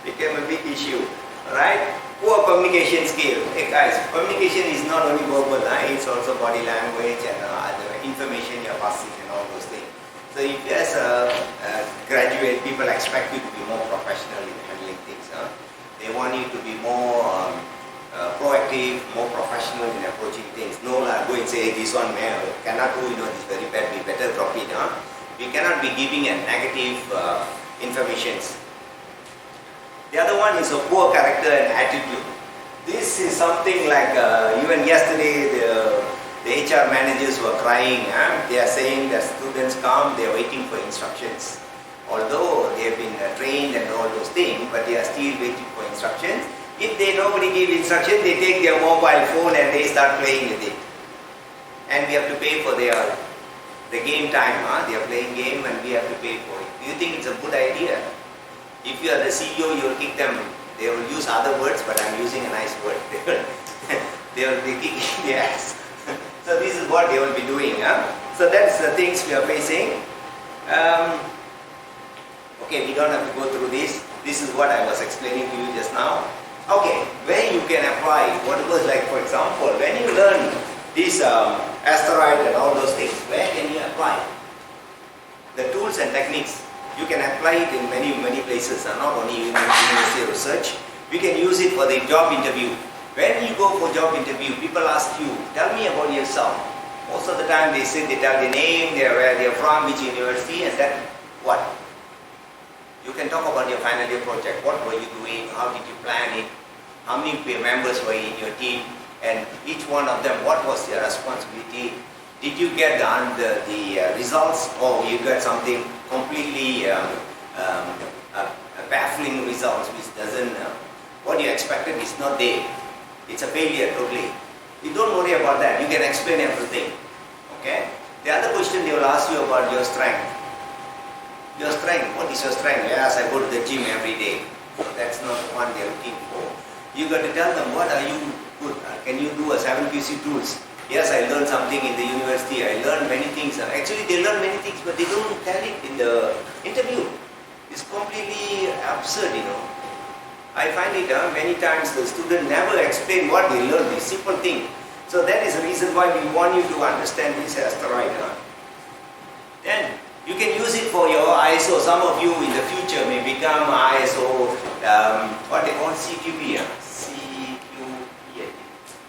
Became a big issue. Right? Poor communication skill. Hey guys, communication is not only verbal, it's also body language and other information you're passing and all those things. So if as a graduate, people expect you to be more professional in handling things. They want you to be more proactive, more professional in approaching things. No, go and say, this one cannot do, this very bad, we better drop it. We cannot be giving a negative informations. The other one is a poor character and attitude. This is something like, even yesterday, the HR managers were crying. They are saying that students come, they are waiting for instructions. Although they have been trained and all those things, but they are still waiting for instructions. If nobody give instruction, they take their mobile phone and they start playing with it. And we have to pay for the game time. They are playing game and we have to pay for it. Do you think it's a good idea? If you are the CEO, you will kick them. They will use other words, but I'm using a nice word. They will be kicking the ass. So this is what they will be doing. So that's the things we are facing. Okay, we don't have to go through this. This is what I was explaining to you just now. Okay, where you can apply, what was like, for example, when you learn this asteroid and all those things, where can you apply? The tools and techniques, you can apply it in many places, not only in university research. We can use it for the job interview. When you go for job interview, people ask you, tell me about yourself. Most of the time they say, they tell their name, where they are from, which university, and then what? You can talk about your final year project. What were you doing? How did you plan it? How many members were in your team? And each one of them, what was their responsibility? Did you get the results, or you got something completely baffling results, which doesn't, what you expected is not there. It's a failure totally. You don't worry about that. You can explain everything. Okay? The other question they will ask you about your strength. Your strength, what is your strength? Yes, I go to the gym every day. So that's not what they're looking for. You got to tell them, what are you good at? Can you do a 7QC tools? Yes, I learned something in the university. I learned many things. Actually, they learn many things, but they don't tell it in the interview. It's completely absurd, I find it many times the student never explain what they learn, this simple thing. So that is the reason why we want you to understand this asteroid. Then you can use it for your ISO. Some of you in the future may become ISO, what they call CQP, CQP,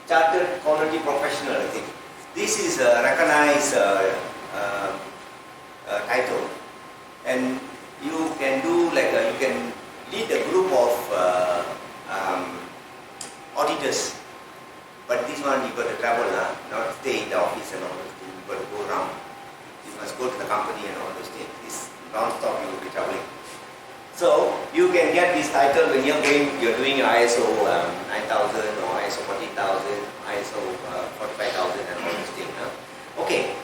Chartered Quality Professional, I think. This is a recognized title, and you can do like you can lead a group of auditors. But this one you got to travel, not stay in the office and all those things. You got to go around. You must go to the company and all those things. This non-stop you will be traveling. So you can get this title when you're doing your ISO 9000 or ISO 40000, ISO 45000 and all those things. Okay,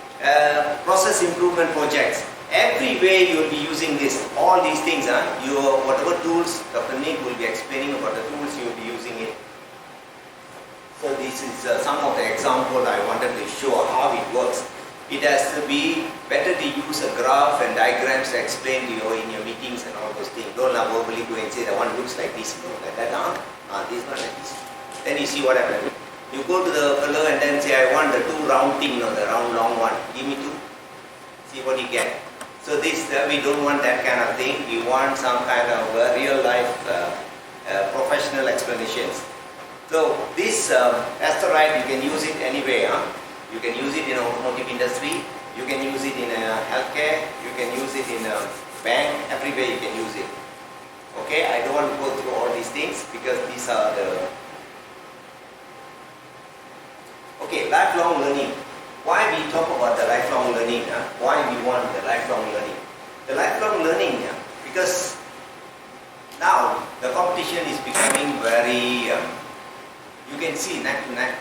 process improvement projects. Everywhere you will be using this, all these things, whatever tools, Dr. Nick will be explaining about the tools you will be using it. So this is some of the example I wanted to show how it works. It has to be better to use a graph and diagrams to explain to you in your meetings and all those things. Don't verbally go and say the one looks like this, like that, this one like this. Then you see what happens. You go to the fellow and then say, I want the two round thing, the round long one. Give me two. See what you get. So this, we don't want that kind of thing. We want some kind of real life professional explanations. So this asteroid, you can use it anywhere. You can use it in automotive industry. You can use it in healthcare. You can use it in a bank. Everywhere you can use it. Okay, I don't want to go through all these things because these are the... Okay, lifelong learning. Why we talk about the lifelong learning? Why we want the lifelong learning? The lifelong learning, because now the competition is becoming very, you can see neck to neck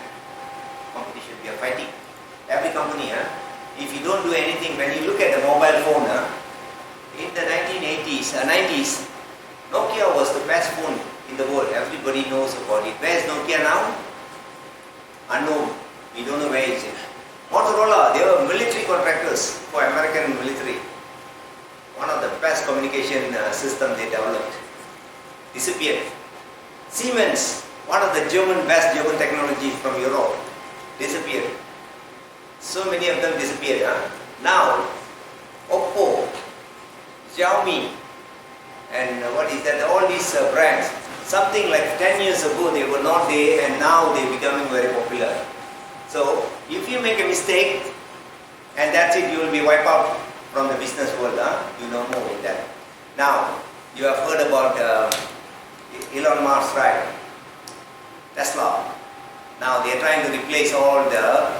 competition, we are fighting. Every company, if you don't do anything, when you look at the mobile phone, in the 1980s, 90s, Nokia was the best phone in the world. Everybody knows about it. Where is Nokia now? Unknown. We don't know where it is. Motorola, they were military contractors for American military. One of the best communication system they developed. Disappeared. Siemens, one of the best German technology from Europe. Disappeared. So many of them disappeared. Huh? Now, Oppo, Xiaomi, and what is that? All these brands. Something like 10 years ago they were not there, and now they're becoming very popular. So if you make a mistake, and that's it, you will be wiped out from the business world. Huh? You know more in that. Now, you have heard about Elon Musk, right? Tesla. Now they are trying to replace all the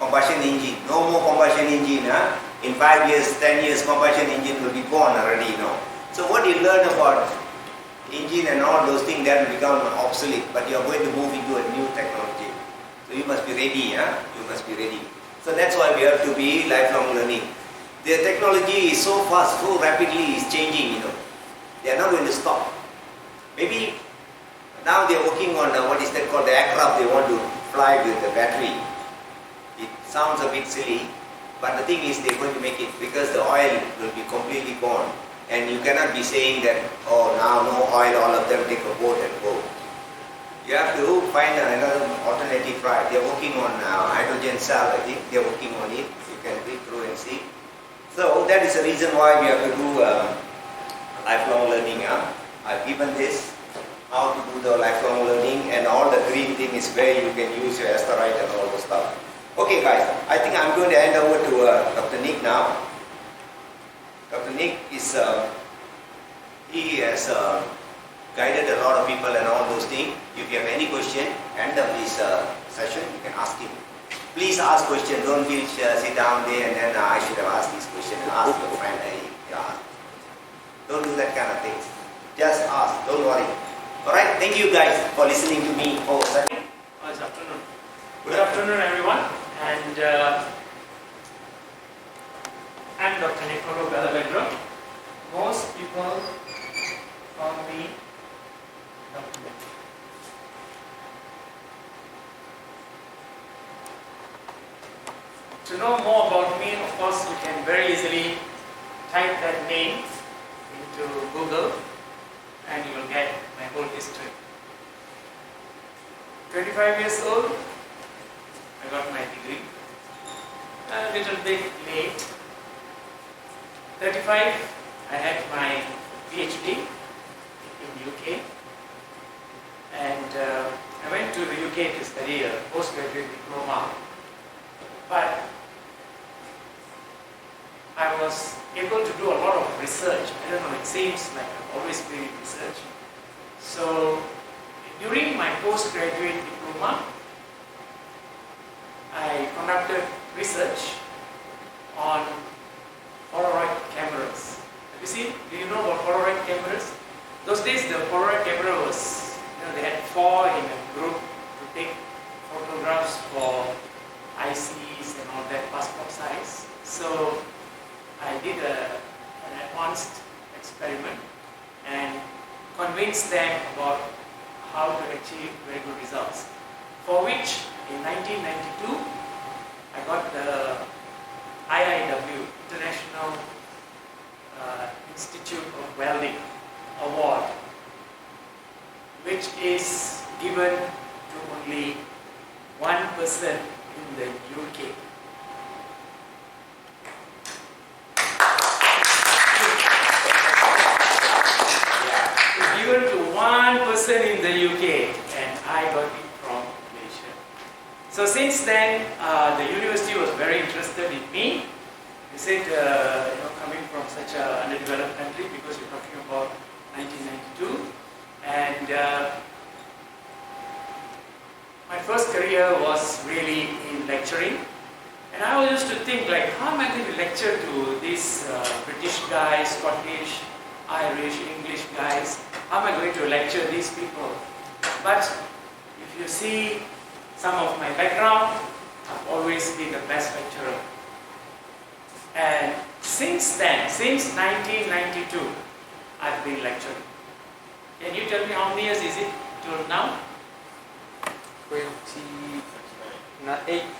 combustion engine. No more combustion engine. Huh? In 5 years, 10 years, combustion engine will be gone already, you know. So what you learn about engine and all those things, that will become obsolete. But you are going to move into a new technology. So you must be ready. Huh? You must be ready. So that's why we have to be lifelong learning. The technology is so fast, so rapidly is changing, you know. They are not going to stop. Maybe now they are working on what is that called, the aircraft. They want to fly with the battery. It sounds a bit silly, but the thing is they are going to make it, because the oil will be completely gone. And you cannot be saying that, oh, now no oil, all of them take a boat and go. You have to find another alternative, right? They are working on hydrogen cell, I think. They are working on it. You can read through and see. So that is the reason why we have to do lifelong learning. I've given this, how to do the lifelong learning, and all the green thing is where you can use your asteroid and all the stuff. Okay guys, I think I'm going to hand over to Dr. Nick now. Dr. Nick is, he has guided a lot of people and all those things. If you have any question, end of this session, you can ask him. Please ask questions. Don't sit down there and then I should have asked this question. Ask your friend. Don't do that kind of things. Just ask. Don't worry. Alright, thank you guys for listening to me. Good afternoon. Good afternoon, everyone. And I'm Dr. Nick. Most people call me Dr. Nick. To know more about me, of course, you can very easily type that name into Google and you will get my whole history. 25 years old, I got my degree. A little bit late. 35, I had my PhD in UK. And I went to the UK to study a postgraduate diploma. But I was able to do a lot of research. I don't know, it seems like I've always been in research. So during my postgraduate diploma, I conducted research on Polaroid cameras. Have you seen? Do you know about Polaroid cameras? Those days the Polaroid camera was, they had 4 in a group to take photographs for ICs and all that, passport size. So I did an advanced experiment and convinced them about how to achieve very good results. For which, in 1992, I got the IIW, International Institute of Welding Award, which is given to only one person in the UK. It's given to one person in the UK, and I got it from Malaysia. So since then, the university was very interested in me. They said, coming from such an underdeveloped country, because you're talking about 1992, and my first career was really in lecturing. And I always used to think, like, how am I going to lecture to these British guys, Scottish, Irish, English guys? How am I going to lecture these people? But if you see some of my background, I've always been the best lecturer. And since then, since 1992, I've been lecturing. Can you tell me how many years is it till now?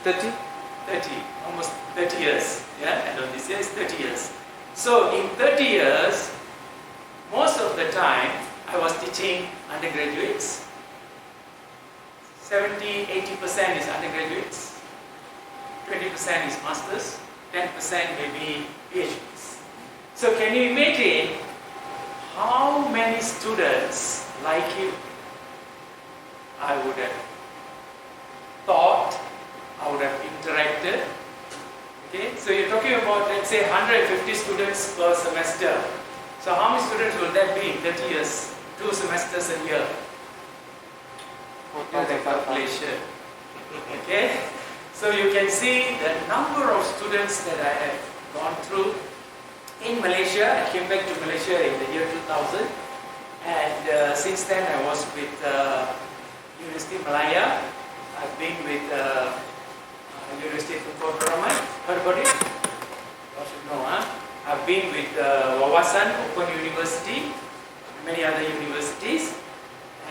30, almost 30 years. Yeah, and this year is 30 years. So in 30 years, most of the time I was teaching undergraduates. 70-80% is undergraduates. 20% is masters, 10% may be PhDs. So can you imagine how many students like you I would have thought, I would have interacted? Okay, so you're talking about, let's say, 150 students per semester. So how many students will that be in 30 years? 2 semesters a year. Do the calculation. Okay, so you can see the number of students that I have gone through in Malaysia. I came back to Malaysia in the year 2000, and since then I was with University of Malaya. I've been with University of Tunku. Heard about it? You should know, huh? I've been with Wawasan Open University, many other universities,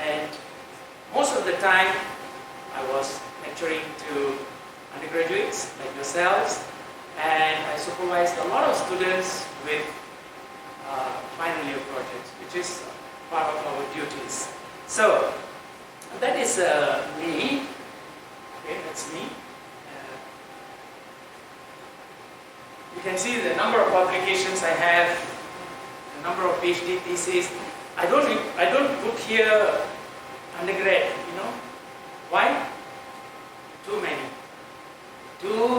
and most of the time I was lecturing to undergraduates like yourselves, and I supervised a lot of students with final year projects, which is part of our duties. So that is me. Okay, that's me. You can see the number of publications I have, the number of PhD theses. I don't put here undergrad, you know. Why? Too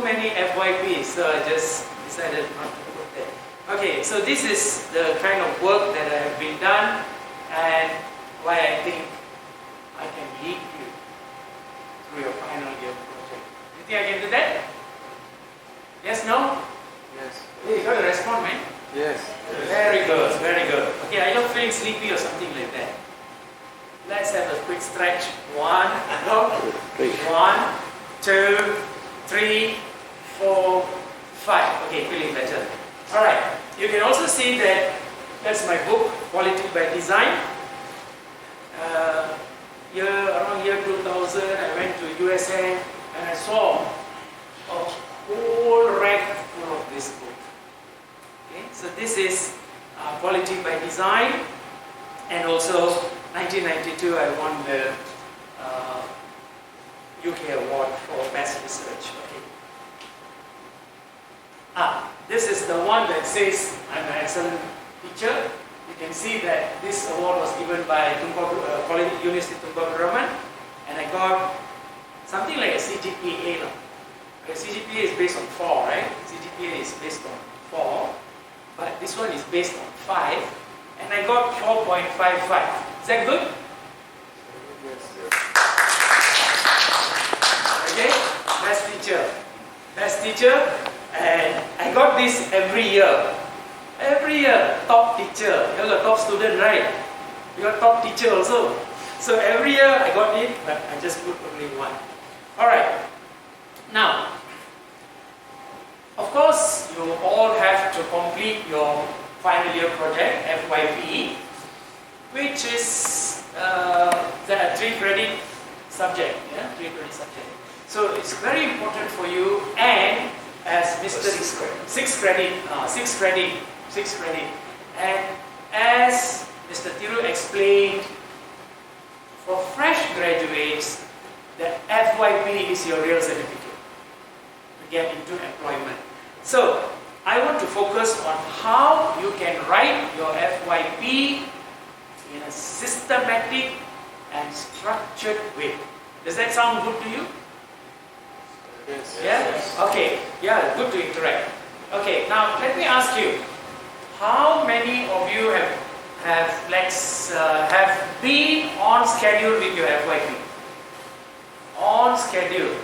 many FYPs, so I just decided not to put that. Okay, so this is the kind of work that I have been done, and why I think I can lead you through your final year project. You think I can do that? Yes, no? Yes. Hey, you got to respond, man. Yes. Very good, very good. Okay, are you feeling sleepy or something like that? Let's have a quick stretch. 1, go. 1, 2, 3, 4, 5. Okay, feeling better. Alright, you can also see that that's my book, Quality by Design. Around year 2000, I went to USN and I saw a whole rack full of this book. Okay, so this is Quality by Design, and also 1992 I won the UK award for best research. Okay. This is the one that says I'm an excellent teacher. You can see that this award was given by University of Tunku, and I got something like a CGPA. The CGPA is based on 4, right? CGPA is based on 4, but this one is based on 5, and I got 4.55. Is that good? Yes. Okay, best teacher, and I got this every year. Every year, top teacher. You're a top student, right? You're a top teacher also. So every year I got it, but I just put only 1. Alright. Now, of course, you all have to complete your final year project, FYP, which is the 3 credit subject. Yeah, 3 credit subject. So it's very important for you, and as Mr. 6 credit, and as Mr. Thiru explained, for fresh graduates, the FYP is your real certificate to get into employment. So I want to focus on how you can write your FYP in a systematic and structured way. Does that sound good to you? Yes. Yeah? Okay. Yeah, good to interact. Okay, now let me ask you, how many of you have been on schedule with your FYP? On schedule.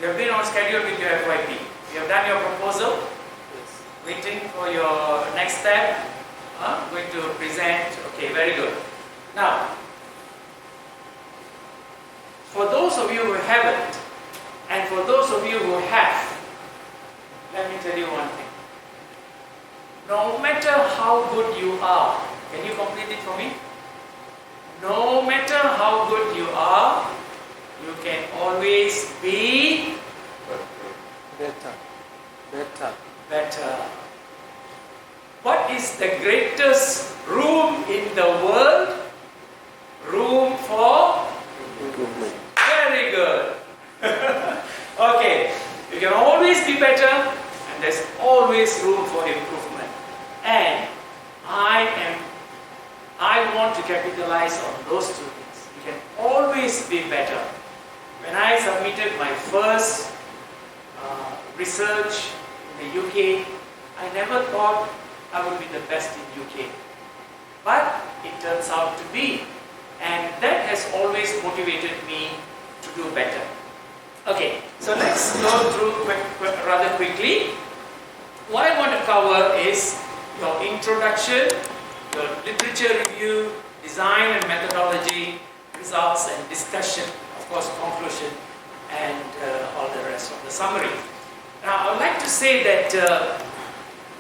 You have been on schedule with your FYP. You have done your proposal. Yes. Waiting for your next step. Going to present. Okay, very good. Now, for those of you who haven't, and for those of you who have, let me tell you one thing. No matter how good you are, can you complete it for me? No matter how good you are, you can always be better. What is the greatest room in the world? Room for? Very good. Okay, want to capitalize on those two things. You can always be better. When I submitted my first research in the UK, I never thought I would be the best in UK. But it turns out to be. And that has always motivated me to do better. Okay, so let's go through rather quickly. What I want to cover is your introduction, your literature review, design and methodology, results and discussion, of course conclusion, and all the rest of the summary. Now I would like to say that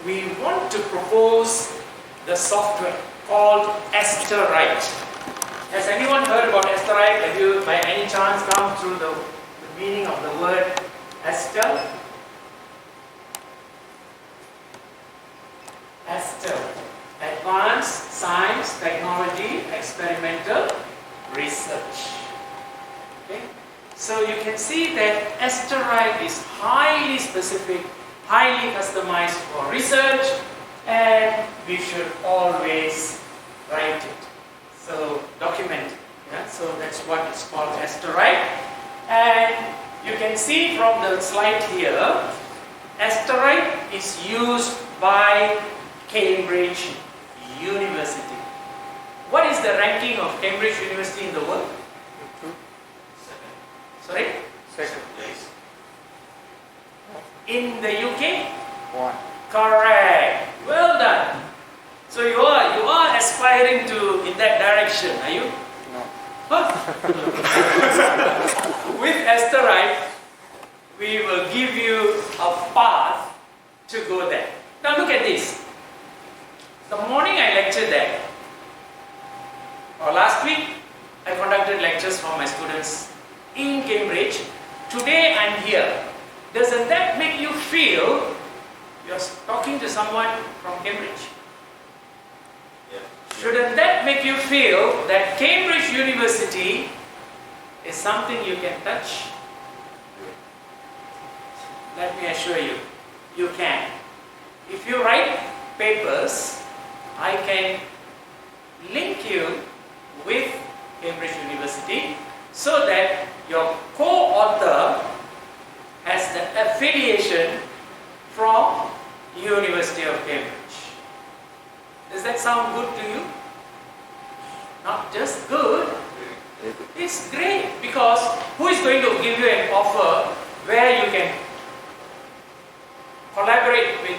we want to propose the software called Esterite. Has anyone heard about Esterite? Have you by any chance come through the meaning of the word Ester? Ester, Advanced Science, Technology, Experimental Research. Okay? So you can see that Esterite is highly specific, highly customized for research, and we should always write it. So document it. Yeah? So that's what is called Esterite. And you can see from the slide here, Esterite is used by Cambridge University. What is the ranking of Cambridge University in the world? Sorry? Second place. In the UK? 1. Correct. Well done. So you are aspiring to in that direction, are you? No. With Esterite, we will give you a path to go there. Now look at this. The morning I lectured there, or last week I conducted lectures for my students in Cambridge. Today I'm here. Doesn't that make you feel you're talking to someone from Cambridge? Yeah. Shouldn't that make you feel that Cambridge University is something you can touch? Let me assure you, you can. If you write papers, I can link you with Cambridge University so that your co-author has the affiliation from University of Cambridge. Does that sound good to you? Not just good, it's great, because who is going to give you an offer where you can collaborate with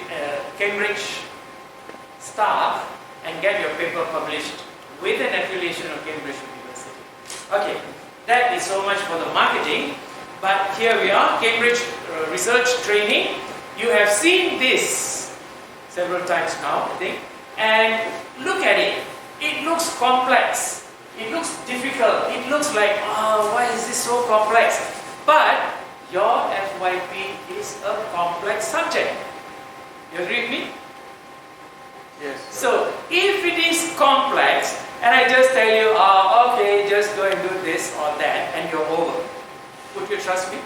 Cambridge staff and get your paper published with an affiliation of Cambridge University? Okay, that is so much for the marketing. But here we are, Cambridge Research Training. You have seen this several times now, I think. And look at it. It looks complex. It looks difficult. It looks like, why is this so complex? But your FYP is a complex subject. You agree with me? Yes. So, if it is complex, and I just tell you, okay, just go and do this or that, and you're over, would you trust me?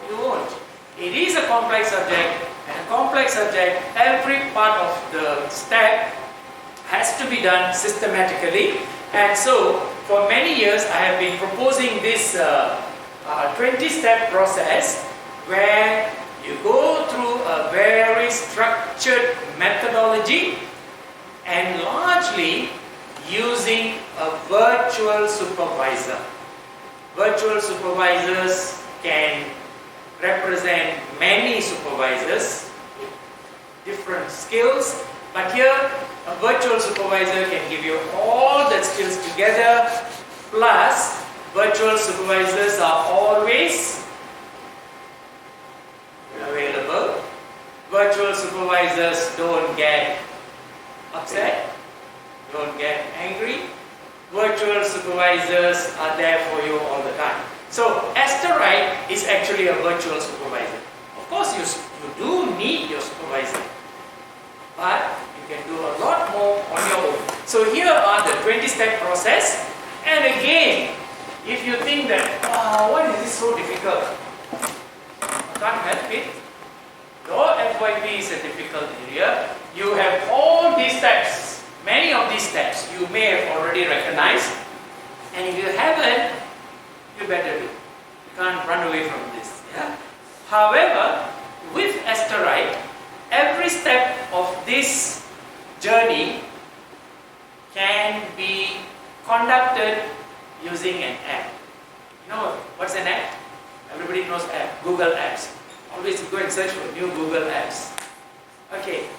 You won't. It is a complex subject, and a complex subject, every part of the step has to be done systematically. And so, for many years, I have been proposing this 20-step process where you go through a very structured methodology and largely using a virtual supervisor. Virtual supervisors can represent many supervisors with different skills, but here a virtual supervisor can give you all the skills together, plus virtual supervisors are always available. Virtual supervisors don't get upset, don't get angry. Virtual supervisors are there for you all the time. So Esterite is actually a virtual supervisor. Of course you do need your supervisor, but you can do a lot more on your own. So here are the 20-step process. And again, if you think that, why is this so difficult? I can't help it. Your FYP is a difficult area. You have all these steps many of these steps you may have already recognized, and if you haven't, you better do. You can't run away from this. Yeah? However, with Asterite, every step of this journey can be conducted using an app. You know what's an app? Everybody knows app, Google Apps. Always go and search for new Google Apps. Okay.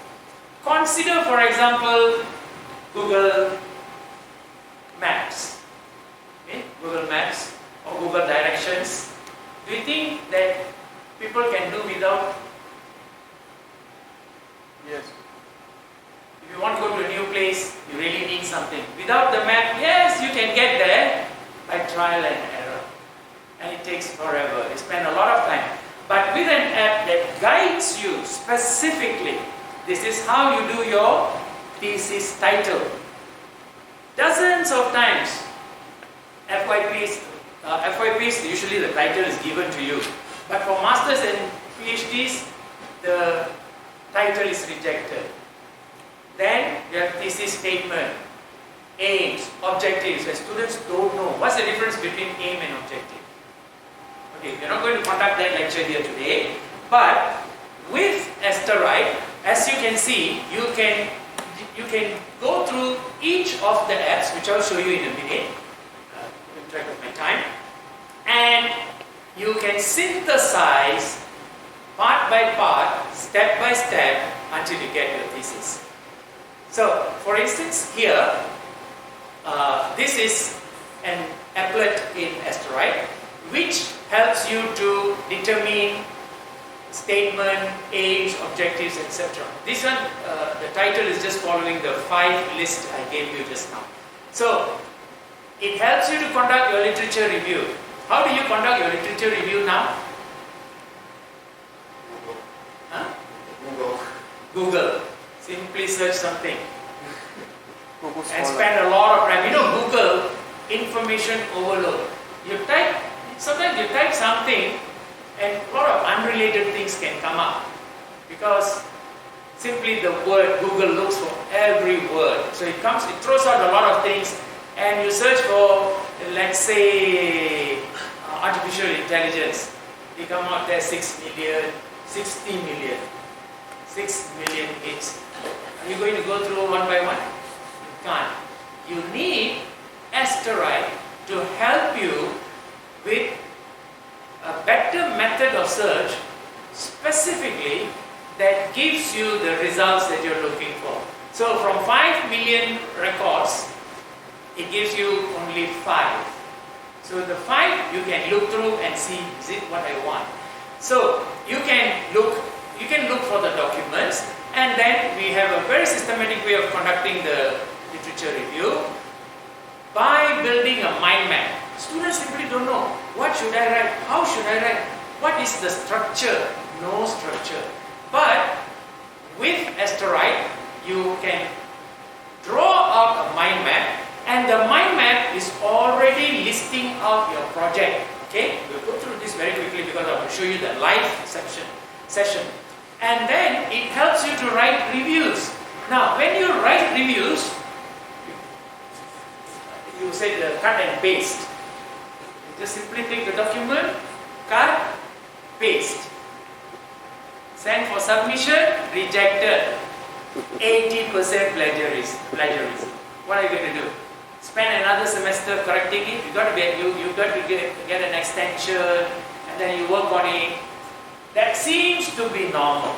Consider, for example, Google Maps. Okay? Google Maps or Google Directions. Do you think that people can do without? Yes. If you want to go to a new place, you really need something. Without the map, yes, you can get there by trial and error. And it takes forever. You spend a lot of time. But with an app that guides you specifically, this is how you do your thesis title. Dozens of times, FYPs, usually the title is given to you. But for masters and PhDs, the title is rejected. Then you have thesis statement, aims, objectives, and students don't know. What's the difference between aim and objective? Okay, we're not going to conduct that lecture here today, but with Asterite, as you can see, you can go through each of the apps, which I'll show you in a minute. Keep track of my time, and you can synthesize part by part, step by step, until you get your thesis. So, for instance, here, this is an applet in Asterite, which helps you to determine statement, aims, objectives, etc. This one, the title is just following the 5 list I gave you just now. So, it helps you to conduct your literature review. How do you conduct your literature review now? Huh? Google. Simply search something. Google And Scholar. spend a lot of time. You know, Google, information overload. Sometimes you type something and a lot of unrelated things can come up. Because simply the word, Google looks for every word. So it throws out a lot of things, and you search for, let's say, artificial intelligence. You come out there 6 million, 60 million, 6 million hits. Are you going to go through one by one? You can't. You need Asterite to help you with a better method of search, specifically that gives you the results that you're looking for. So from 5 million records, it gives you only 5. So the 5 you can look through and see, is it what I want? So you can look for the documents, and then we have a very systematic way of conducting the literature review by building a mind map. Students simply don't know, what should I write? How should I write? What is the structure? No structure. But with Asterite, you can draw out a mind map, and the mind map is already listing out your project. Okay, we'll go through this very quickly because I will show you the live session. And then it helps you to write reviews. Now, when you write reviews, you say the cut and paste. You just simply take the document, cut, paste. Send for submission, rejected. 80% plagiarism. What are you going to do? Spend another semester correcting it? You've got to get an extension, and then you work on it. That seems to be normal.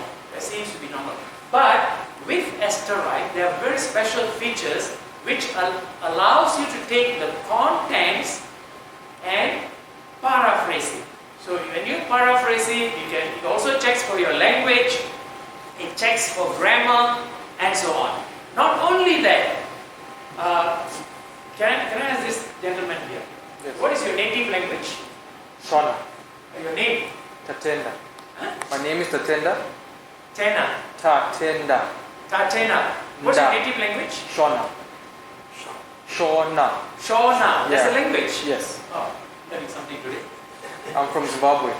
But with Asterite, there are very special features which allows you to take the contents and paraphrase it. So when you paraphrase it, it also checks for your language, it checks for grammar, and so on. Not only that, can I ask this gentleman here? Yes. What is your native language? Shona. Your name? Tatenda. Huh? My name is Tatenda. Tena. Tatenda. Tatena. What's your Da. native language? Shona. Shona. Shona. That's a Yeah. language. Yes. Oh, learning something today. I'm from Zimbabwe.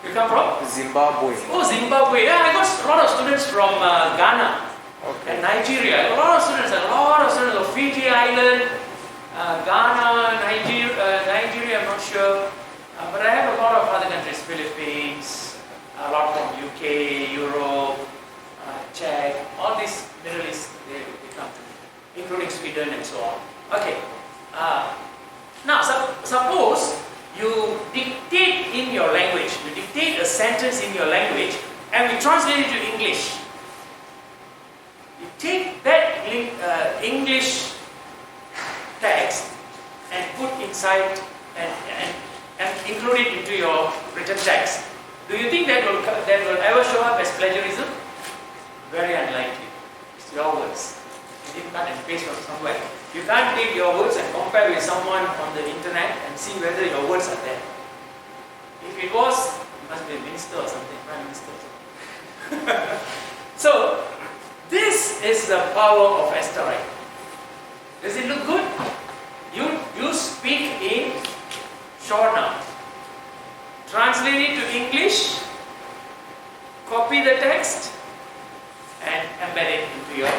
You come from? Zimbabwe. Oh, Zimbabwe. Yeah, I got a lot of students from Ghana Okay. and Nigeria. A lot of students Philippines, a lot from UK, Europe, Czech, all these Middle East, they come to me, including Sweden and so on. Okay. Now, suppose you dictate in your language, you dictate a sentence in your language, and we translate it to English. You take that English text and put inside and include it into your written text. Do you think that will ever show up as plagiarism? Very unlikely. It's your words. You didn't cut and paste from somewhere. You can't take your words and compare with someone on the internet and see whether your words are there. If it was, it must be a minister or something, prime minister or something. So, this is the power of Esterite. Does it look good? You speak in short noun. Translate it to English, copy the text, and embed it into your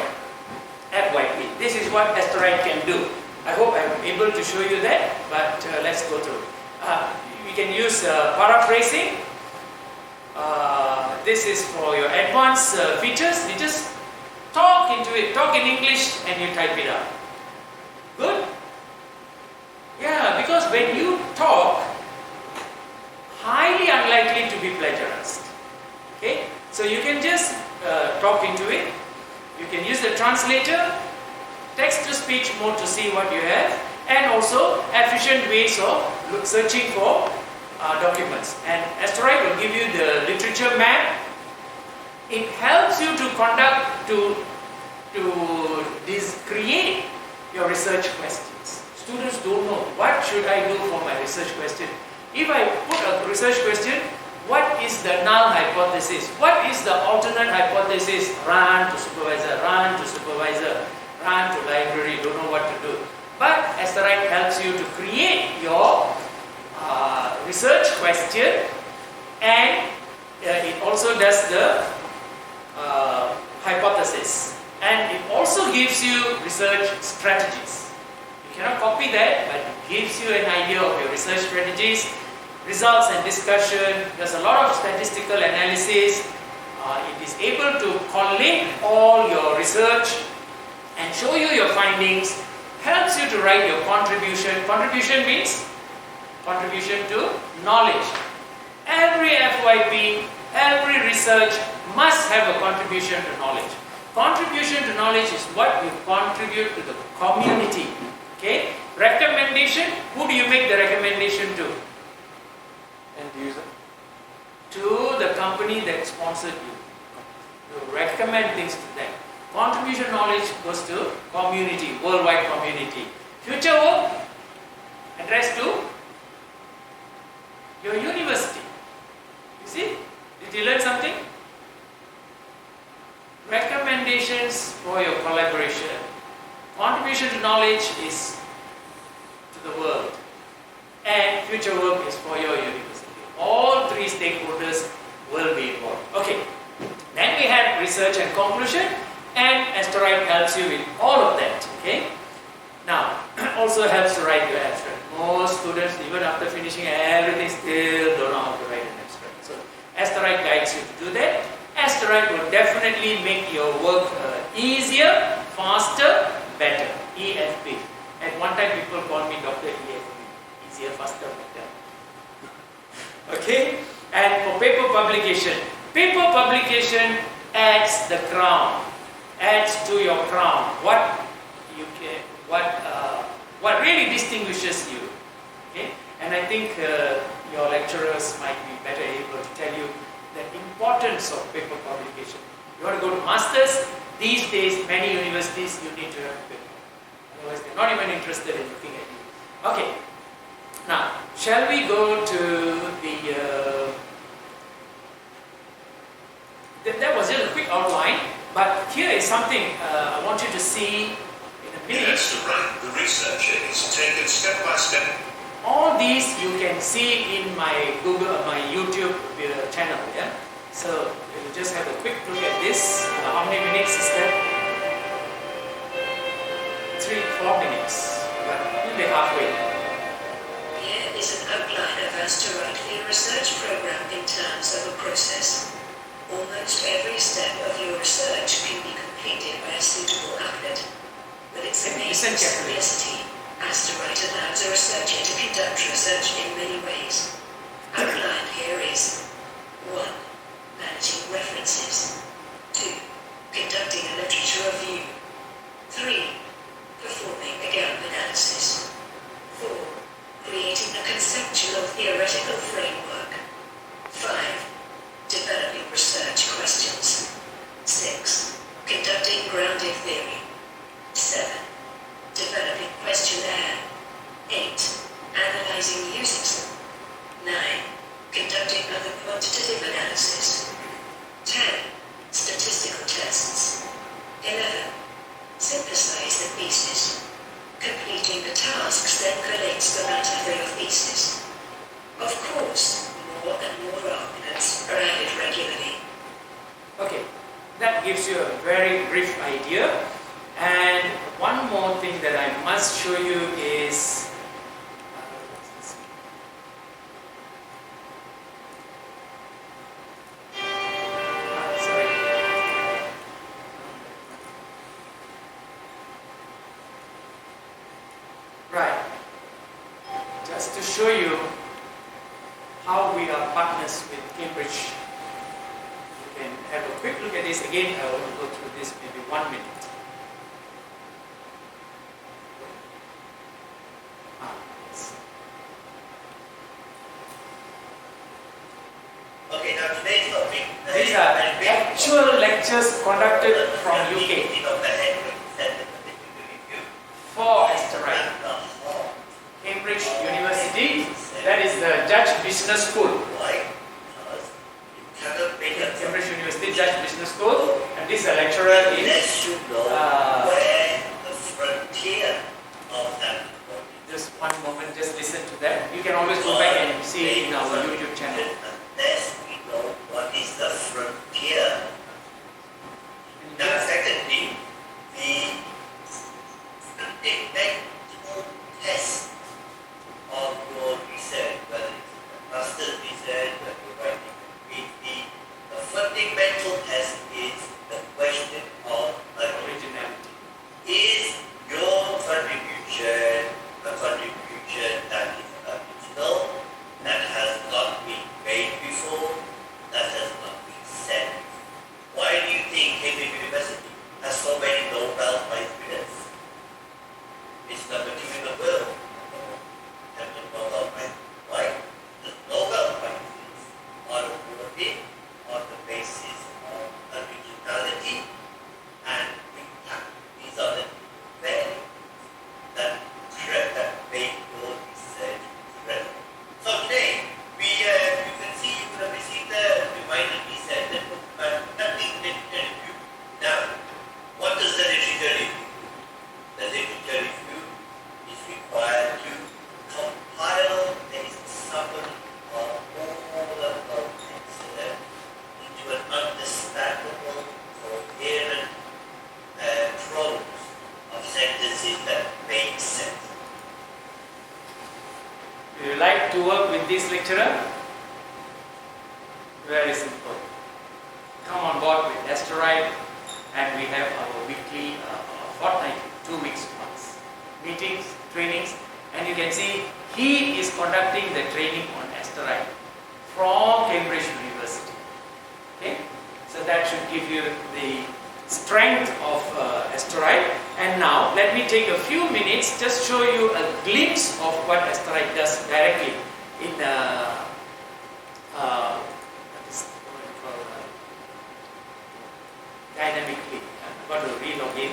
FYP. This is what Esterite can do. I hope I'm able to show you that, but let's go through. We can use paraphrasing. This is for your advanced features. You just talk into it, talk in English, and you type it out. Good? Yeah, because when you talk, highly unlikely to be plagiarized. Okay? So you can just talk into it. You can use the translator, text-to-speech mode to see what you have, and also efficient ways of searching for documents. And Esterite will give you the literature map. It helps you to create your research questions. Students don't know, what should I do for my research question? If I put a research question, what is the null hypothesis? What is the alternate hypothesis? Run to supervisor, run to supervisor, run to library, don't know what to do. But Esterite helps you to create your research question, and it also does the hypothesis. And it also gives you research strategies. You cannot copy that, but it gives you an idea of your research strategies, results and discussion. There's a lot of statistical analysis. It is able to collate all your research and show you your findings, helps you to write your contribution. Contribution means contribution to knowledge. Every FYP, every research must have a contribution to knowledge. Contribution to knowledge is what you contribute to the community. Okay? Recommendation, who do you make the recommendation to? End user. To the company that sponsored you. You recommend things to them. Contribution knowledge goes to community, worldwide community. Future work, addressed to your university. You see? Did you learn something? Recommendations for your collaboration. Contribution to knowledge is to the world. And future work is for your university. All three stakeholders will be involved. Okay. Then we had research and conclusion, and Esterite helps you with all of that. Okay. Now, also helps to write your abstract. Most students, even after finishing everything, still don't know how to write an abstract. So, Esterite guides you to do that. Esterite will definitely make your work easier, faster, better. EFP. At one time, people called me Dr. EFP. Easier, faster, better. Okay? And for paper publication adds the crown, adds to your crown. What really distinguishes you. Okay? And I think your lecturers might be better able to tell you the importance of paper publication. You want to go to masters, these days many universities you need to have paper. Otherwise they're not even interested in looking at you. Okay. Now, shall we go to the that was just a quick outline, but here is something I want you to see in a minute. The researcher is taken step by step. All these you can see in my YouTube channel. Yeah. So you just have a quick look at this. How many minutes is that? 3-4 minutes, but we'll be halfway. Here is an outline of a has to write the research program in terms of a process. Almost every step of your research can be completed by a suitable applet. With its amazing simplicity, Asterite allows a researcher to conduct research in many ways. Outlined here is 1. Managing references. 2. Conducting a literature review. 3. Performing a gap analysis. 4. Creating a conceptual theoretical framework. 5. Developing research questions. 6. Conducting grounded theory. 7. Developing questionnaire. 8. Analyzing users. 9. Conducting other quantitative analysis. 10. Statistical tests. 11. Synthesize the thesis. Completing the tasks then collates the matter for your thesis. Of course, more and more arguments are added regularly. Okay, that gives you a very brief idea. And one more thing that I must show you is just to show you how we are partners with Cambridge. You can have a quick look at this again. I will go through this maybe 1 minute. Yes. Okay, now today's topic. These are actual lectures conducted from UK for Asterite. Cambridge University, that is the Dutch Business School. Cambridge University Dutch Business School, and this is a lecturer in just one moment, just listen to that. You can always go back and see it in our YouTube channel. Unless we know what is the frontier. Now, secondly, the mental test of your research, whether it's a master's research, whether you're writing a PhD, the fundamental test is the question of originality. Is your contribution a contribution that is original, that has not been made before, that has not been said before? Why do you think Cambridge University has so many Nobel Prize winners? It's number 2 in the world. And the Nobel Prize. Why? The Nobel Prizes are awarded on the basis of originality and impact. These are the values that make your research relevant. So today, you can see, you could have received the reminder we said that nothing literature review. Now, what does the literature review? The literature review is required to compile a summary of all of the considered into an understandable, coherent prose of sentences that make sense. Do you like to work with this lecturer? Very simple. Come on board with Asterite, and we have our weekly, fortnightly, 2 weeks once meetings, trainings, and you can see he is conducting the training on Asterite from Cambridge University. Okay, so that should give you the strength of Asterite. And now let me take a few minutes, just show you a glimpse of what Asterite does directly in dynamically. I'm going to re-log in.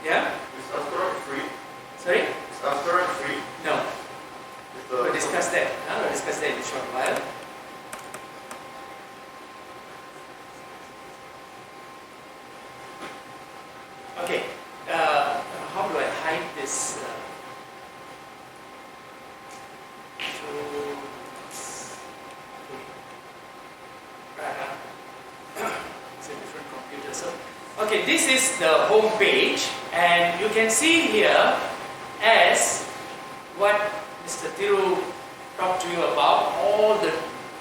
Yeah? Is Asterite free? Sorry? Is Asterite free? No. Is We'll discuss that. We'll discuss that in a short while. Okay. How do I hide this? is the home page, and you can see here as what Mr. Thiru talked to you about, all the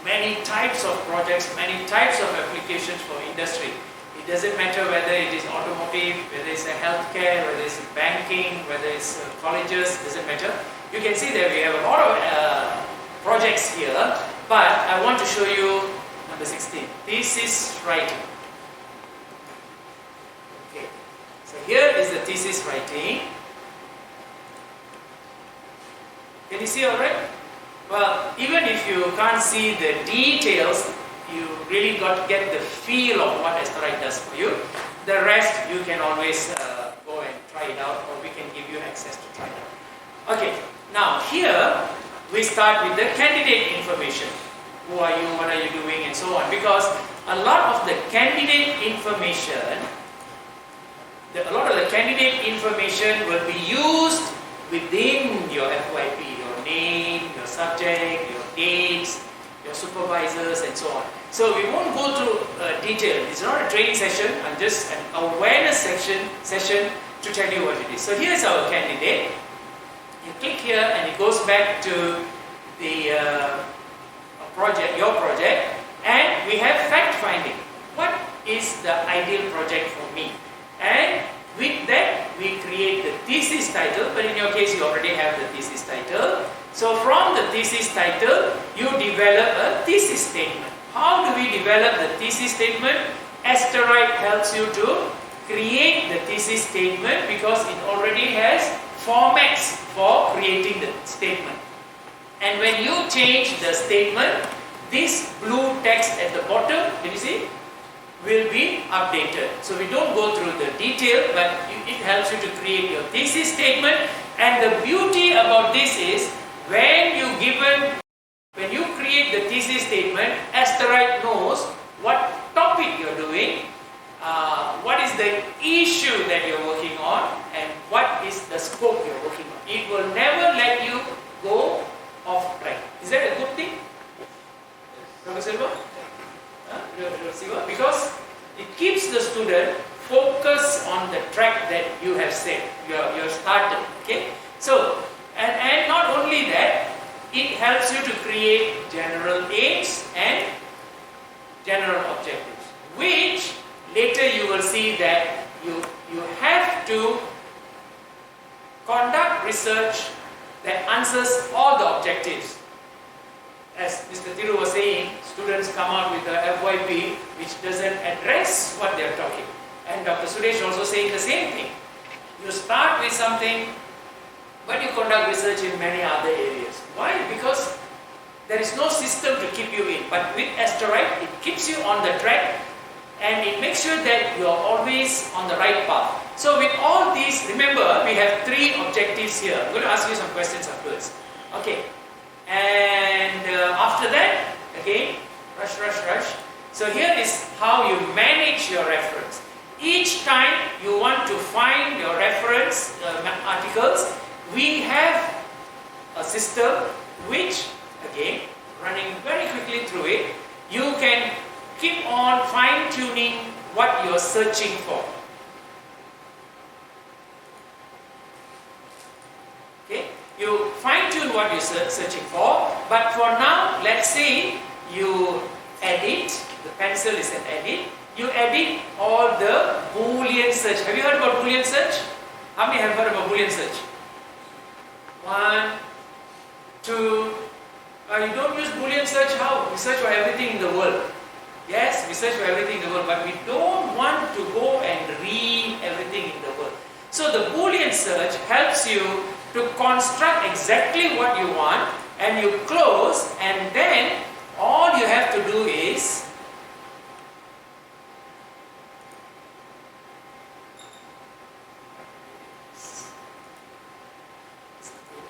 many types of projects, many types of applications for industry. It doesn't matter whether it is automotive, whether it's a healthcare, whether it's banking, whether it's colleges, doesn't matter. You can see that we have a lot of projects here, but I want to show you number 16, thesis writing. Okay, so here is the thesis writing. Can you see all right? Well, even if you can't see the details, you really got to get the feel of what Asterite does for you. The rest you can always go and try it out, or we can give you access to try it out. Okay, now here we start with the candidate information. Who are you, what are you doing, and so on. Because a lot of the candidate information will be used within your FYP, your name, your subject, your dates, your supervisors, and so on. So we won't go through detail. It's not a training session. I'm just an awareness session to tell you what it is. So here's our candidate. You click here and it goes back to the project, your project, and we have fact finding. What is the ideal project for me? And with that we create the thesis title, but in your case you already have the thesis title. So from the thesis title you develop a thesis statement. How do we develop the thesis statement? Asterite helps you to create the thesis statement because it already has formats for creating the statement. And when you change the statement, this blue text at the bottom, can you see, will be updated. So we don't go through the detail, but it helps you to create your thesis statement. And the beauty about this is, when you create the thesis statement, Asterite knows what topic you're doing, what is the issue that you're working on, and what is the scope you're working on. It will never let you go off track. Is that a good thing? Dr. Silva? Because it keeps the student focused on the track that you have set, you started. Okay? So, and not only that, it helps you to create general aims and general objectives, which later you will see that you have to conduct research that answers all the objectives. As Mr. Thiru was saying, students come out with a FYP which doesn't address what they're talking. And Dr. Suresh also saying the same thing. You start with something, but you conduct research in many other areas. Why? Because there is no system to keep you in. But with Asterite, it keeps you on the track and it makes sure that you are always on the right path. So with all these, remember, we have 3 objectives here. I'm going to ask you some questions afterwards. Okay. And after that, again, rush. So here is how you manage your reference. Each time you want to find your reference articles, we have a system which, again, running very quickly through it, you can keep on fine-tuning what you're searching for. Okay? You fine-tune what you're searching for, but for now, let's say you edit, the pencil is an edit, you edit all the Boolean search. Have you heard about Boolean search? How many have heard about Boolean search? 1, 2, you don't use Boolean search, how? We search for everything in the world. Yes, we search for everything in the world, but we don't want to go and read everything in the world. So the Boolean search helps you to construct exactly what you want, and you close, and then all you have to do is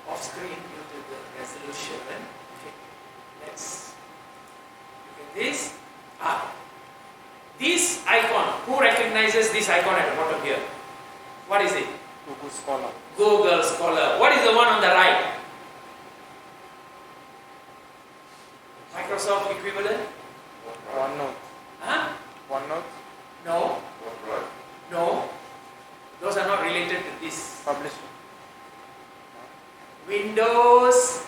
off screen due to the resolution. Okay, let's look at this. This icon, who recognizes this icon at the bottom here? What is it? Google Scholar. Google Scholar. What is the one on the right? Microsoft equivalent? OneNote. Huh? OneNote. No. No. those are not related to this. Publishing. Windows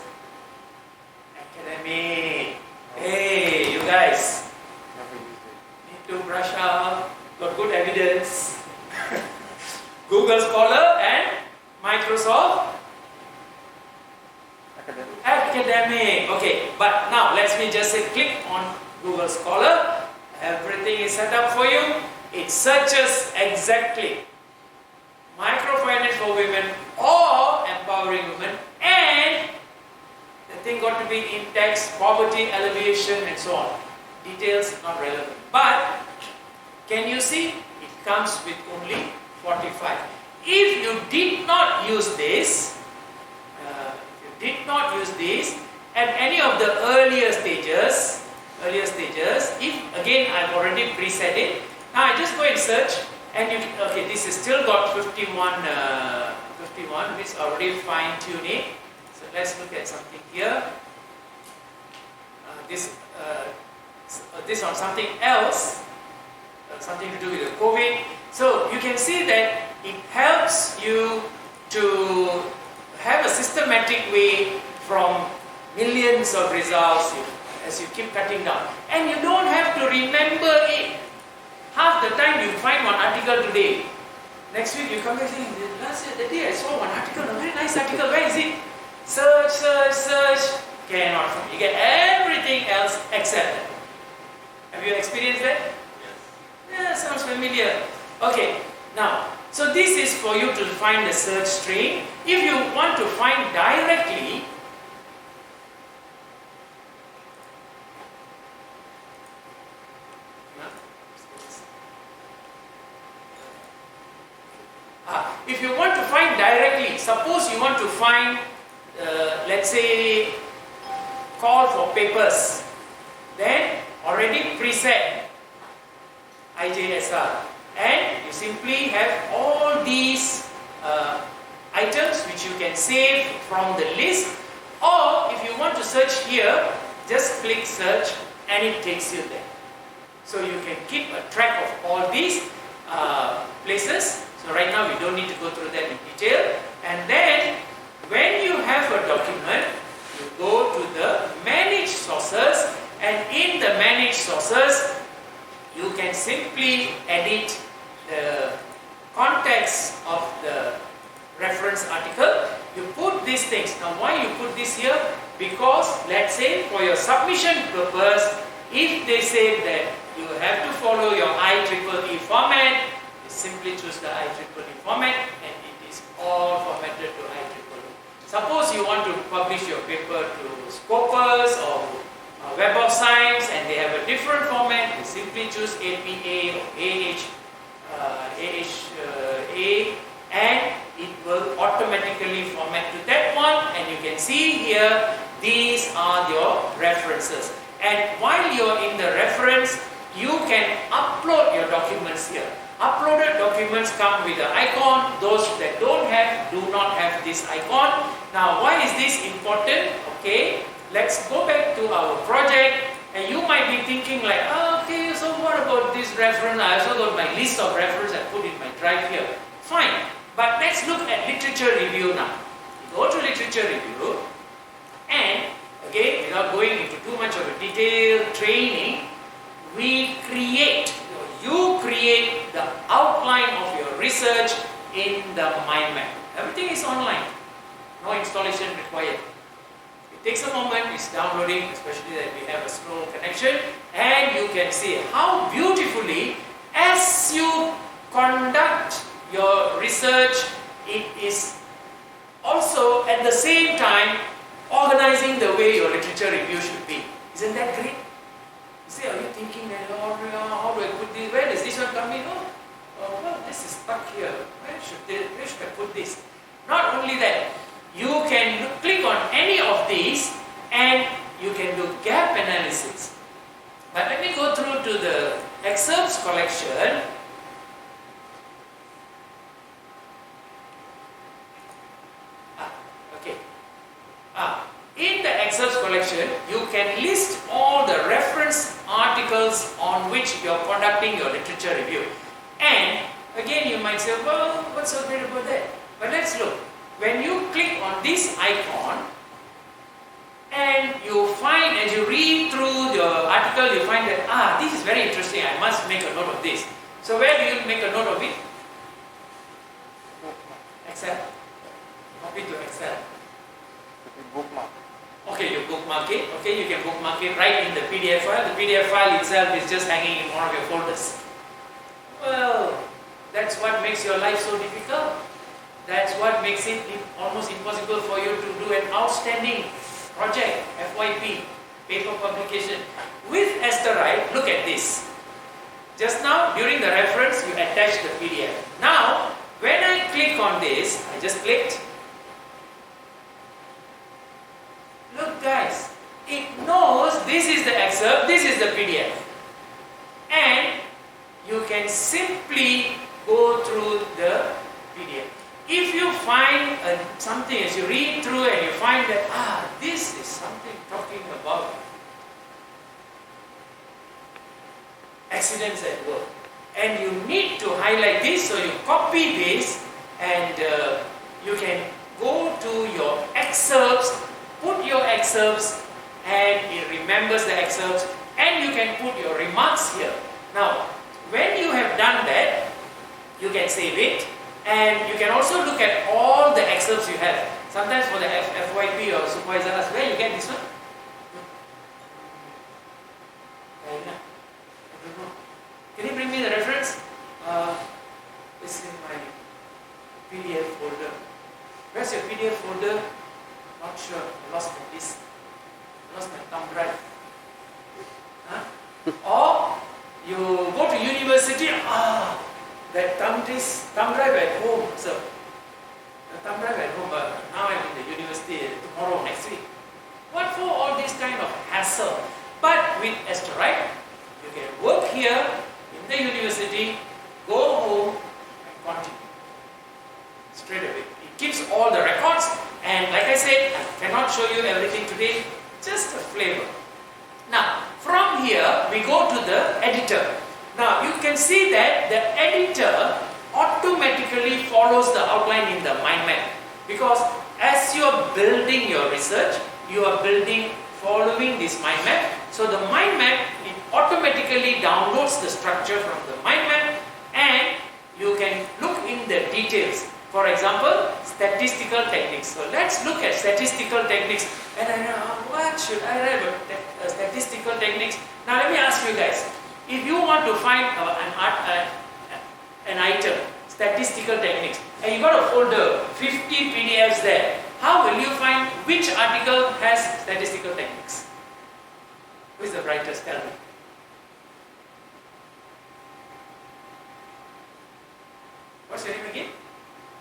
Academic. Hey, you guys Never used it. need to brush up. Got good evidence. Google Scholar and Microsoft Academic. Academic. Okay, but now let me just say click on Google Scholar. Everything is set up for you. It searches exactly microfinance for women or empowering women, and the thing got to be in text, poverty alleviation and so on. Details not relevant. But can you see it comes with only 45. If you did not use this, at any of the earlier stages, if again I've already preset it, now I just go and search, and you okay, this is still got 51, which already fine tune it. So let's look at something here. This on something else, something to do with the COVID. So you can see that it helps you to have a systematic way from millions of results as you keep cutting down. And you don't have to remember it. Half the time you find one article today. Next week you come back saying, the day I saw one article, a very nice article, where is it? Search, cannot find. You get everything else except that. Have you experienced that? Yes. Yeah, sounds familiar. Okay, now, so this is for you to find the search string. If you want to find directly, if you want to find directly, suppose you want to find, let's say, call for papers, then already preset IJSR, and you simply have all these items which you can save from the list, or if you want to search here, just click search and it takes you there. So you can keep a track of all these places. So right now we don't need to go through that in detail. And then when you have a document, you go to the manage sources, and in the manage sources you can simply edit the context of the reference article. You put these things. Now why you put this here? Because let's say for your submission purpose, if they say that you have to follow your IEEE format, you simply choose the IEEE format and it is all formatted to IEEE. Suppose you want to publish your paper to Scopus or Web of Science and they have a different format, you simply choose APA or AHA and it will automatically format to that one, and you can see here these are your references. And while you're in the reference, you can upload your documents here. Uploaded documents come with an icon. Those that don't have, do not have this icon. Now, why is this important? Okay, let's go back to our project. And you might be thinking like, oh, okay, so what about this reference? I also got my list of references I put in my drive here. Fine. But let's look at literature review now. Go to literature review, and again, without going into too much of a detailed training, you create the outline of your research in the mind map. Everything is online. No installation required. It takes a moment, it's downloading, especially that we have a slow connection, and you can see how beautifully, as you conduct your research, it is also at the same time organizing the way your literature review should be. Isn't that great? You say, are you thinking that, oh, how do I put this? Where does this one come in? Oh, well, this is stuck here. Where should I put this? Not only that, you can click on any of these and you can do gap analysis. But let me go through to the excerpts collection. In the excerpts collection, you can list all the reference articles on which you are conducting your literature review. And Again, you might say, well, what's so great about that? But let's look. When you click on this icon, and you find, as you read through the article, you find that, this is very interesting, I must make a note of this. So where do you make a note of it? Excel. Copy to Excel. Bookmark. Okay, you bookmark it. Okay, you can bookmark it right in the PDF file. The PDF file itself is just hanging in one of your folders. Well, that's what makes your life so difficult. That's what makes it almost impossible for you to do an outstanding project, FYP, paper publication. With Asterite, look at this. Just now, during the reference, you attach the PDF. Now, when I click on this, I just clicked. Look guys, it knows this is the excerpt, this is the PDF. And you can simply go through the PDF. If you find something, as you read through and you find that, this is something talking about accidents at work, and you need to highlight this, so you copy this and you can go to your excerpts, put your excerpts, and it remembers the excerpts, and you can put your remarks here. Now, when you have done that, you can save it, and you can also look at all the excerpts you have. Sometimes for the FYP or supervisor asks, where you get this one? I don't know. Can you bring me the reference? It's in my PDF folder. Where's your PDF folder? Not sure. I lost my disk. I lost my thumb drive. Or you go to university. That thumb drive at home. So the thumb drive at home. But now I'm in the university. Tomorrow, next week. What for all this kind of hassle? But with Asterite, you can work here in the university, go home, and continue straight away. It keeps all the records, and like I said, I cannot show you everything today, just a flavor. Now, from here, we go to the editor. Now, you can see that the editor automatically follows the outline in the mind map, because as you are building your research, you are following this mind map. So the mind map, it automatically downloads the structure from the mind map, and you can look in the details. For example, statistical techniques. So let's look at statistical techniques. And I know, what should I write about statistical techniques? Now let me ask you guys, if you want to find an item, statistical techniques, and you got a folder, 50 PDFs there, how will you find which article has statistical techniques? Who is the brightest? Tell me. What's your name again?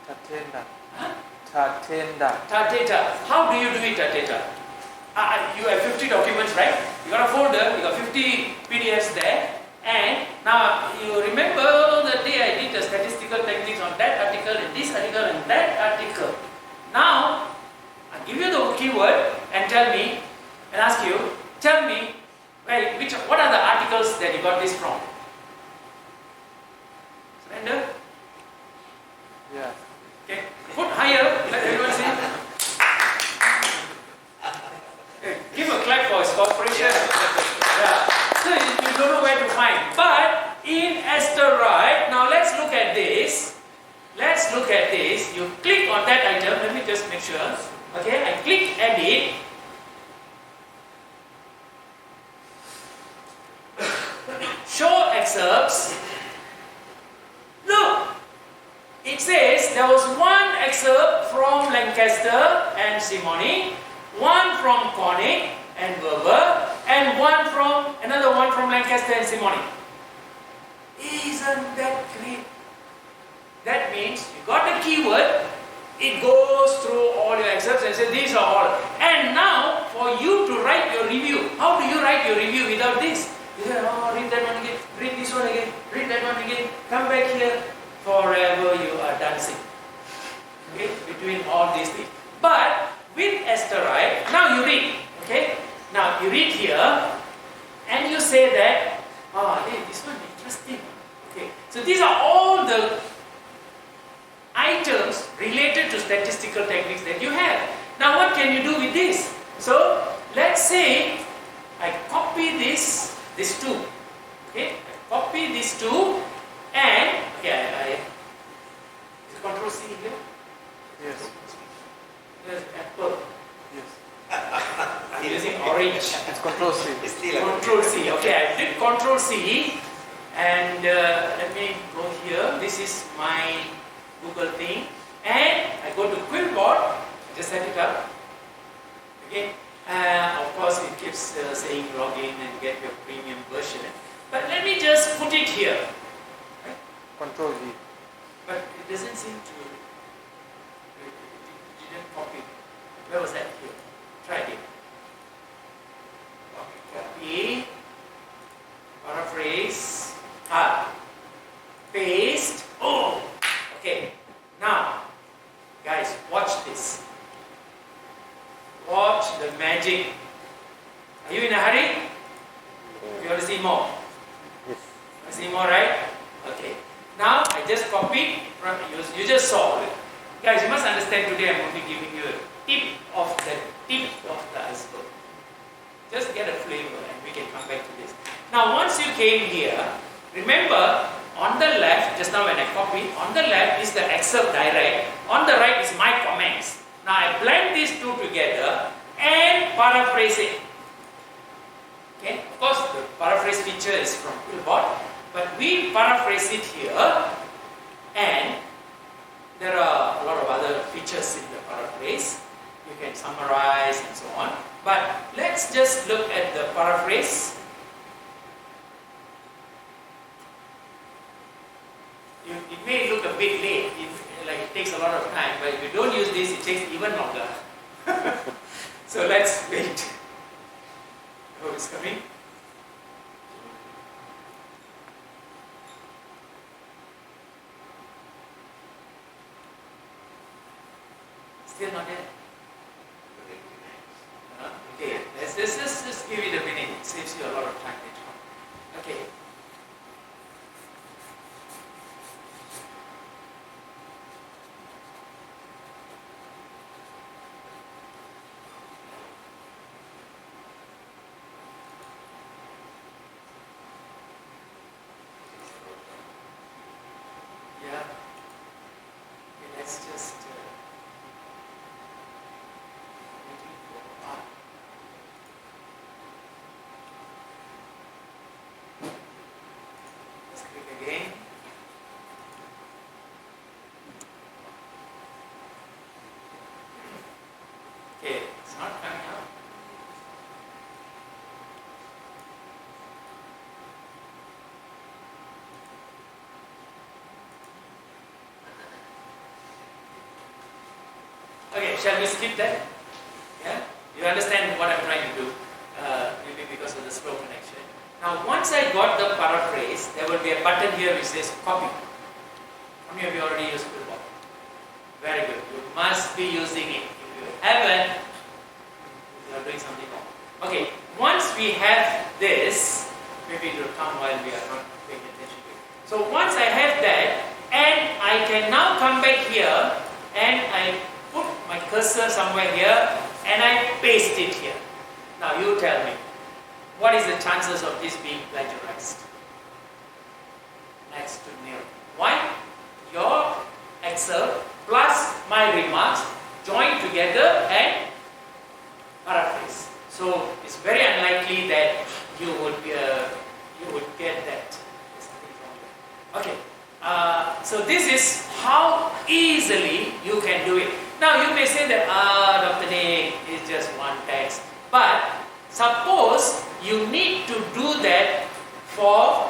Tatenda. Huh? Tatenda. Tateta. How do you do it, Tateta? You have 50 documents, right? You got a folder, you got 50 PDFs there, and now you remember the day I did the statistical techniques on that article, and this article, and that article. Now, I'll give you the keyword and ask you, tell me, what are the articles that you got this from? Surrender? Yeah. Okay, put higher, let everyone see. Okay. Give a clap for his cooperation. Yeah. So you don't know where to find. But in Asterite, now let's look at this. Let's look at this. You click on that item. Let me just make sure. Okay, I click edit. Show excerpts. Look, it says there was one excerpt from Lancaster and Simoni, one from Koenig and Weber, and another one from Lancaster and Simoni. Isn't that great? That means you got a keyword, it goes through all your excerpts and says these are all. And now for you to write your review, how do you write your review without this? You say, read that one again, read this one again, read that one again, come back here, forever you are dancing. Okay, between all these things. But with Asterite, now you read, okay? Now you read here, and you say that, hey, this one interesting. Okay, so these are all the keywords related to statistical techniques that you have. Now what can you do with this? So let's say I copy these two. Okay, I copy these two and okay, is it Control C here? Yes. There's apple. Yes. I'm using orange. It's Control C. It's still Control C. Okay, I did Control C, and let me go here. This is my Google thing, and I go to Quillbot. Just set it up. Okay. Of course, it keeps saying log in and get your premium version. But let me just put it here. Right? Control V. But it doesn't seem to. It didn't copy. Where was that? Here. Try it. Copy. Paraphrase. Paste. Oh. Okay. Now, guys, watch this. Watch the magic. Are you in a hurry? You want to see more? Yes. Want to see more, right? Okay. Now I just copied from you just saw it. Guys, you must understand today I'm only giving you a tip of the iceberg. Just get a flavor and we can come back to this. Now once you came here, remember on the left, just now when I copied, on the left is the excerpt direct, on the right is my comments. Now I blend these two together and paraphrase it. Okay, of course the paraphrase feature is from Quillbot, but we paraphrase it here, and there are a lot of other features in the paraphrase. You can summarize and so on. But let's just look at the paraphrase. It may look a bit late, like it takes a lot of time, but if you don't use this, it takes even longer. So let's wait. Oh, it's coming. Still not there. Okay, let's just give it a minute. It saves you a lot of time later on. Okay. Yeah. Okay, let's just waiting for let's click again. Okay, it's not coming out. Okay, shall we skip that? Yeah? You understand what I'm trying to do? Maybe because of the slow connection. Now, once I got the paraphrase, there will be a button here which says copy. How many of you already used Quillbot? Very good. You must be using it. If you haven't, you are doing something wrong. Okay, once we have this, maybe it will come while we are not paying attention to it. So once I have that, and I can now come back here and I put my cursor somewhere here and I paste it here. Now you tell me, what is the chances of this being plagiarized? Next to nil. Why? Your excerpt plus my remarks joined together and paraphrase. So it's very unlikely that you would get that. There's something wrong there. Okay. So this is how easily you can do it. Now you may say that, Dr. Nick, is just one text. But suppose you need to do that for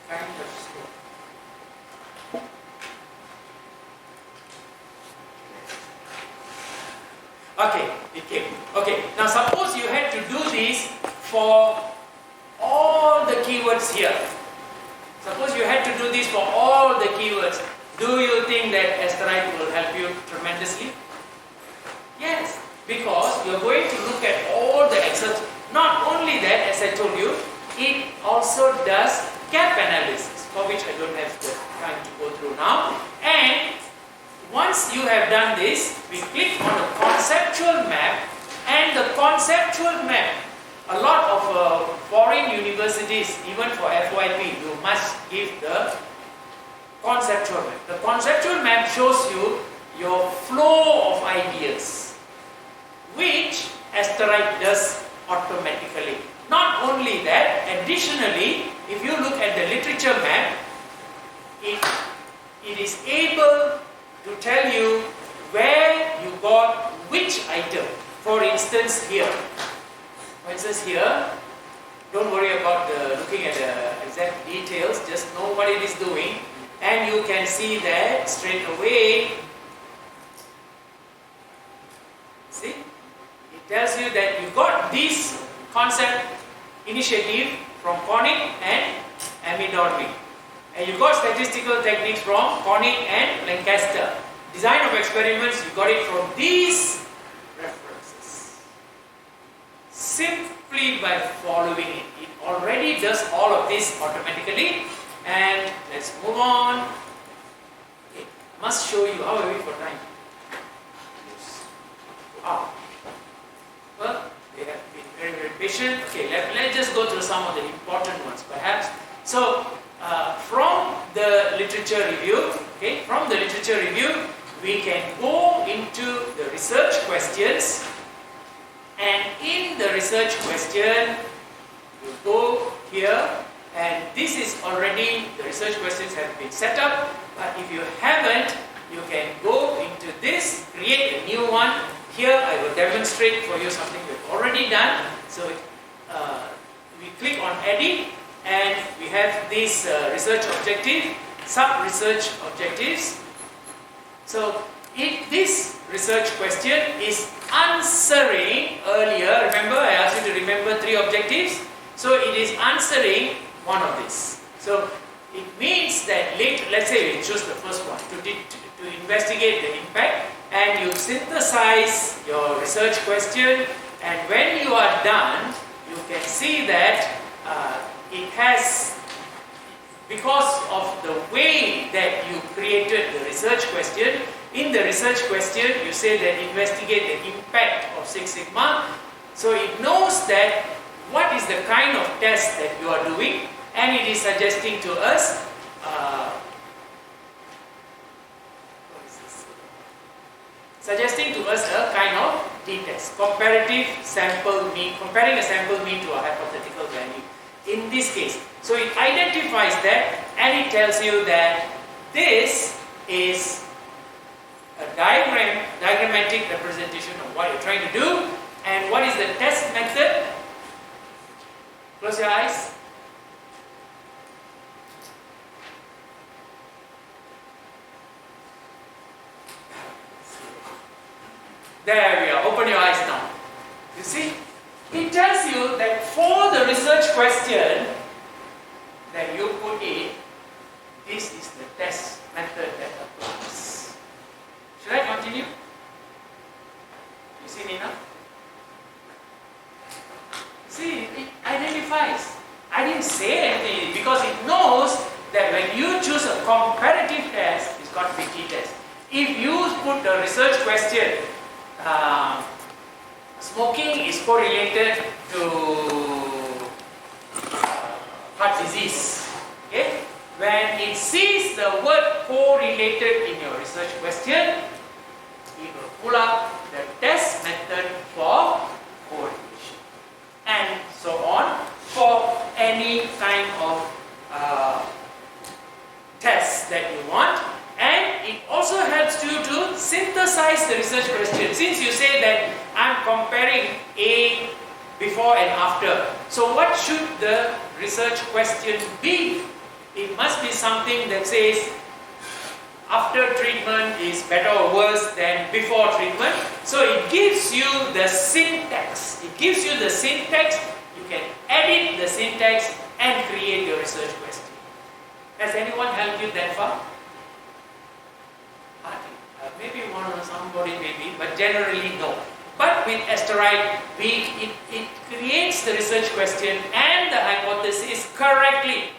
kind of slow. Okay, it came. Okay, now suppose you had to do this for all the keywords here. Suppose you had to do this for all the keywords. Do you think that Esterite will help you tremendously? Yes, because you're going to look at all the excerpts. Not only that, as I told you, it also does gap analysis, for which I don't have the time to go through now. And once you have done this, we click on the conceptual map, and the conceptual map, a lot of foreign universities, even for FYP, you must give the conceptual map. The conceptual map shows you your flow of ideas, which Asterite does automatically. Not only that, additionally, if you look at the literature map, it is able to tell you where you got which item. For instance here, don't worry about looking at the exact details, just know what it is doing, and you can see that straight away. See, it tells you that you got this concept initiative from Connick and Amidormi, and you got statistical techniques from Connick and Lancaster. Design of experiments, you got it from these references. Simply by following it, it already does all of this automatically. And let's move on. Okay, must show you. How are we for time? Well, they have been very, very patient. Okay, let's just go through some of the important ones perhaps. So, from the literature review, we can go into the research questions, and in the research question, you go here, and this is already, the research questions have been set up, but if you haven't, you can go into this, create a new one. Here I will demonstrate for you something we've already done. So we click on edit, and we have this research objective, sub-research objectives. So this research question is answering earlier, remember I asked you to remember 3 objectives. So it is answering one of these. So it means that later, let's say we choose the first one, to investigate the impact, and you synthesize your research question, and when you are done, you can see that it has, because of the way that you created the research question, in the research question you say that investigate the impact of Six Sigma, so it knows that what is the kind of test that you are doing, and it is suggesting to us a kind of t-test, comparative sample mean, comparing a sample mean to a hypothetical value in this case. So it identifies that, and it tells you that this is a diagrammatic representation of what you're trying to do, and what is the test method. Close your eyes. There we are. Open your eyes now. You see? It tells you that for the research question that you put in, this is the test method that applies. Should I continue? You see, Nina? See, it identifies. I didn't say anything because it knows that when you choose a comparative test, it's got to be t-test. If you put the research question, smoking is correlated to heart disease. Okay? When it sees the word correlated in your research question, it will pull up the test method for correlation, and so on for any kind of test that you want. And it also helps you to synthesize the research question. Since you say that I'm comparing A before and after, so what should the research question be? It must be something that says after treatment is better or worse than before treatment. So it gives you the syntax. It gives you the syntax. You can edit the syntax and create your research question. Has anyone helped you that far? Maybe one or somebody maybe, but generally no. But with Asterite, it creates the research question and the hypothesis correctly.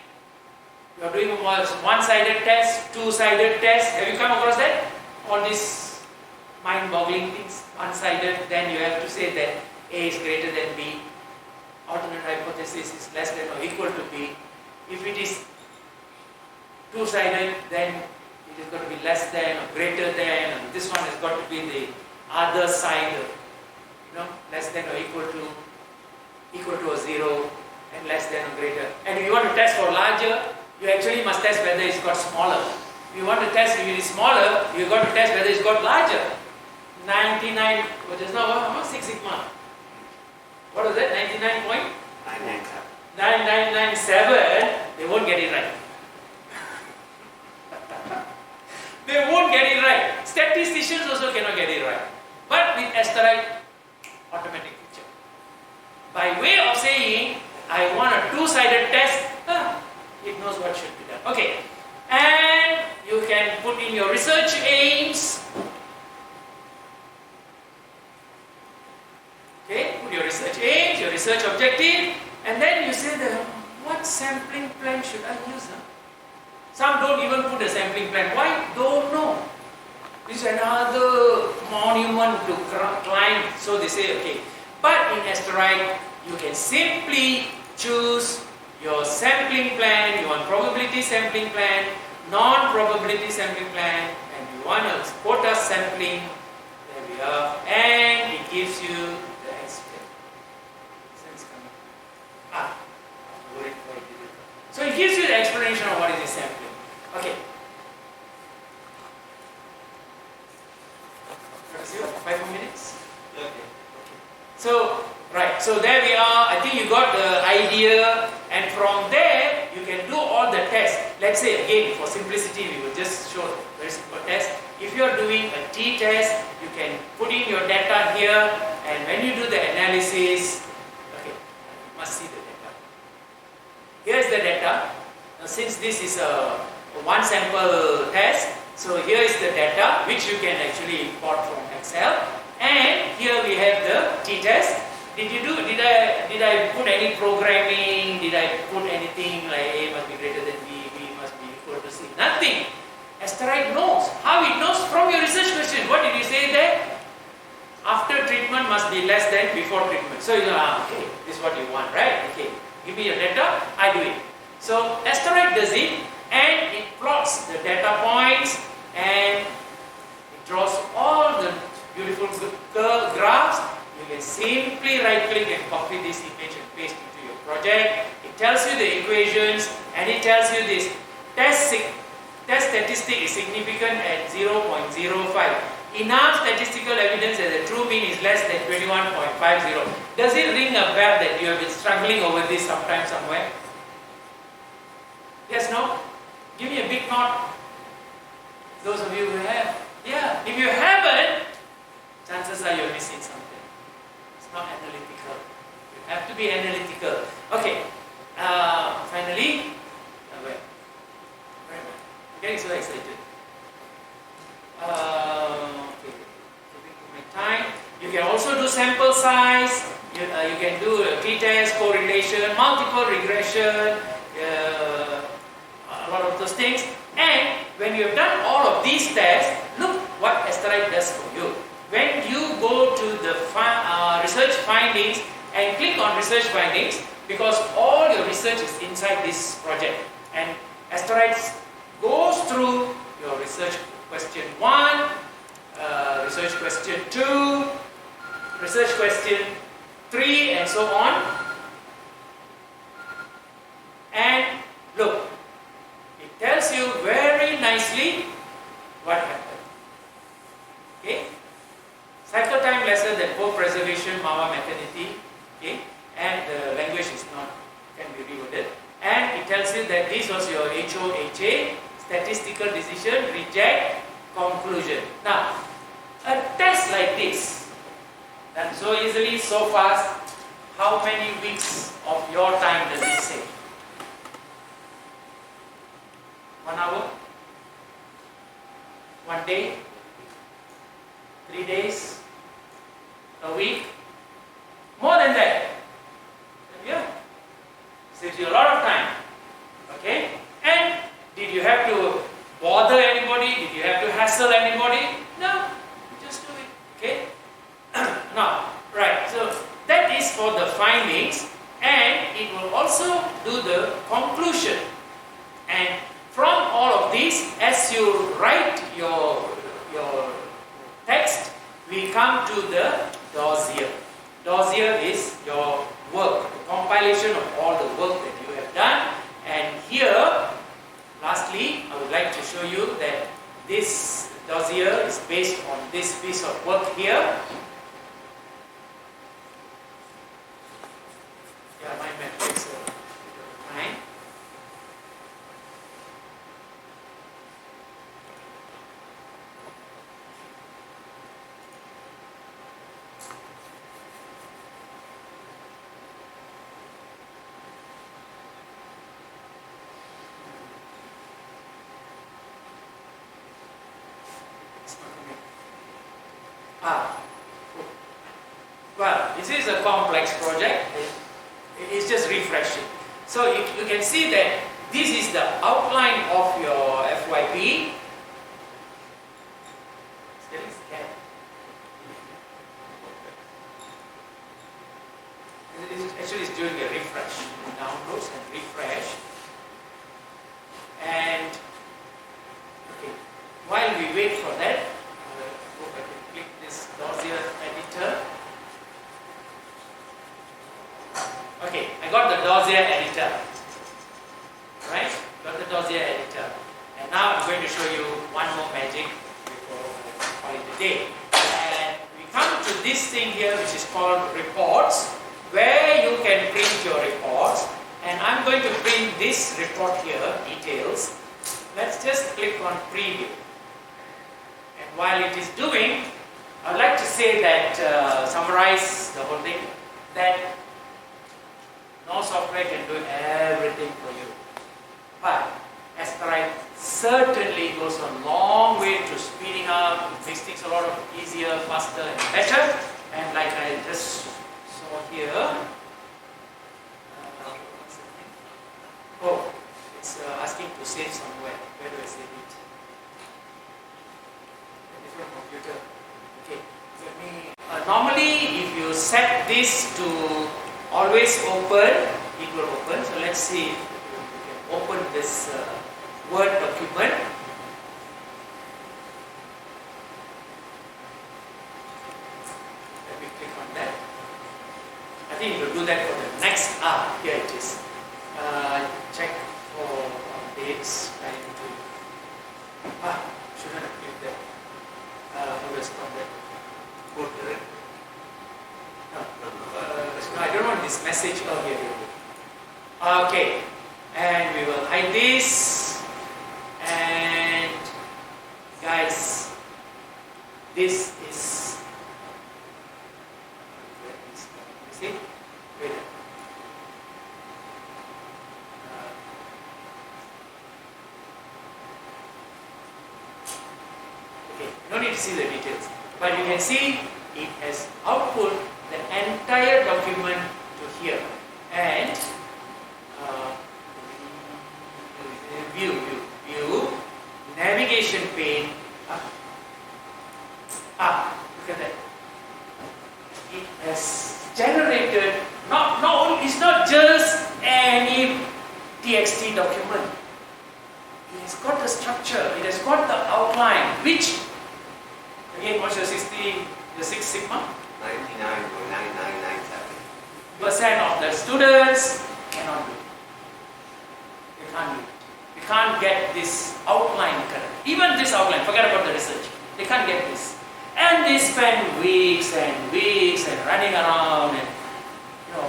You are doing a one-sided test, two-sided test. Have you come across that? All these mind-boggling things. One-sided, then you have to say that A is greater than B. Alternate hypothesis is less than or equal to B. If it is two-sided, then it is going to be less than or greater than, and this one has got to be the other side, less than or equal to a 0, and less than or greater. And if you want to test for larger, you actually must test whether it's got smaller. If you want to test if it is smaller, you've got to test whether it's got larger. 99, what is now, how much? 6 sigma. What was that? 99.9997. They won't get it right. They won't get it right. Statisticians also cannot get it right. But with asteroid, automatic picture. By way of saying, I want a two-sided test, it knows what should be done. Okay. And you can put in your research aims. Okay, put your research aims, your research objective, and then you say that what sampling plan should I use? Some don't even put a sampling plan. Why? Don't know. This is another monument to climb. So they say, okay. But in asteroid, you can simply choose your sampling plan. You want probability sampling plan, non-probability sampling plan, and you want a quota sampling. There we are. And it gives you the explanation. So it gives you the explanation of what is the sampling. Okay. 5 more minutes? Okay. So, right, so there we are. I think you got the idea, and from there you can do all the tests. Let's say again, for simplicity, we will just show a very simple test. If you are doing a t-test, you can put in your data here, and when you do the analysis, okay, you must see the data. Here's the data. Now, since this is a one sample test, so here is the data which you can actually import from Excel, and here we have the t-test. Did I put any programming? Did I put anything like A must be greater than B, B must be equal to C? Nothing. Asteroid knows. How it knows? From your research question. What did you say there? After treatment must be less than before treatment. So you know, okay, this is what you want, right? Okay, give me your data, I do it. So asteroid does it, and it plots the data points, and it draws all the beautiful graphs. You can simply right click and copy this image and paste into your project. It tells you the equations, and it tells you this test statistic is significant at 0.05. Enough statistical evidence that the true mean is less than 21.50. Does it ring a bell that you have been struggling over this sometime somewhere? Yes, no? Give me a big nod. Those of you who have. Yeah, if you haven't, chances are you're missing something. It's not analytical. You have to be analytical. Okay. Finally, where? I'm getting so excited. Okay. My time. You can also do sample size. You can do a t-test, correlation, multiple regression, a lot of those things. And when you have done all of these tests, look what asteroid does for you. When you go to the research findings and click on research findings, because all your research is inside this project, and asteroids goes through your research question 1, research question 2, research question 3, and so on. And look, it tells you very nicely what happened. Okay? Cycle time lesser than co-preservation, MAVA maternity. Okay? And the language is not, can be reworded. And it tells you that this was your HOHA, statistical decision, reject, conclusion. Now, a test like this, done so easily, so fast, how many weeks of your time does it save? 1 hour? 1 day? 3 days? A week? More than that? Yeah. Saves you a lot of time. Okay? And did you have to bother anybody? Did you have to hassle anybody? No. Just do it. Okay? Now, right. So that is for the findings, and it will also do the conclusion. And from all of these, as you write your text, we come to the dossier. Dossier is your work, the compilation of all the work that you have done. And here, lastly, I would like to show you that this dossier is based on this piece of work here. Yeah, my metrics are fine. Well, this is a complex project. It's just refreshing. So you can see that this is the outline of your FYP. It's getting scared. Actually, it's doing a refresh. It downloads and refresh. And okay, while we wait for that, hope I can click this dossier editor. Okay, I got the dossier editor. Right? Got the dossier editor. And now I'm going to show you one more magic before I call it a day. And we come to this thing here which is called reports, where you can print your reports. And I'm going to print this report here, details. Let's just click on preview. And while it is doing, I would like to say that, summarize the whole thing, that no software can do everything for you. But Asperite certainly goes a long way to speeding up, makes things a lot easier, faster and better. And like I just saw here, oh, it's asking to save somewhere. Where do I save it? A different computer. Okay, let me. Normally, if you set this to always open, it will open. So let's see if we can open this Word document. Let me click on that. I think it will do that for the next. Here it is. Check for updates. Trying to. Shouldn't have clicked that. How was that? Go direct. No, I don't want this message. Oh, here we go. Okay, and we will hide this. And guys, this is. You see? Wait. Okay, no need to see the details, but you can see it has output the entire document to here. And view, navigation pane. Look at that. It has generated, it's not just any TXT document. It has got the structure, it has got the outline, which, again, what's your 6 sigma? 99.9997% of the students cannot do it. They can't do it. They can't get this outline correct. Even this outline, forget about the research. They can't get this. And they spend weeks and weeks and running around and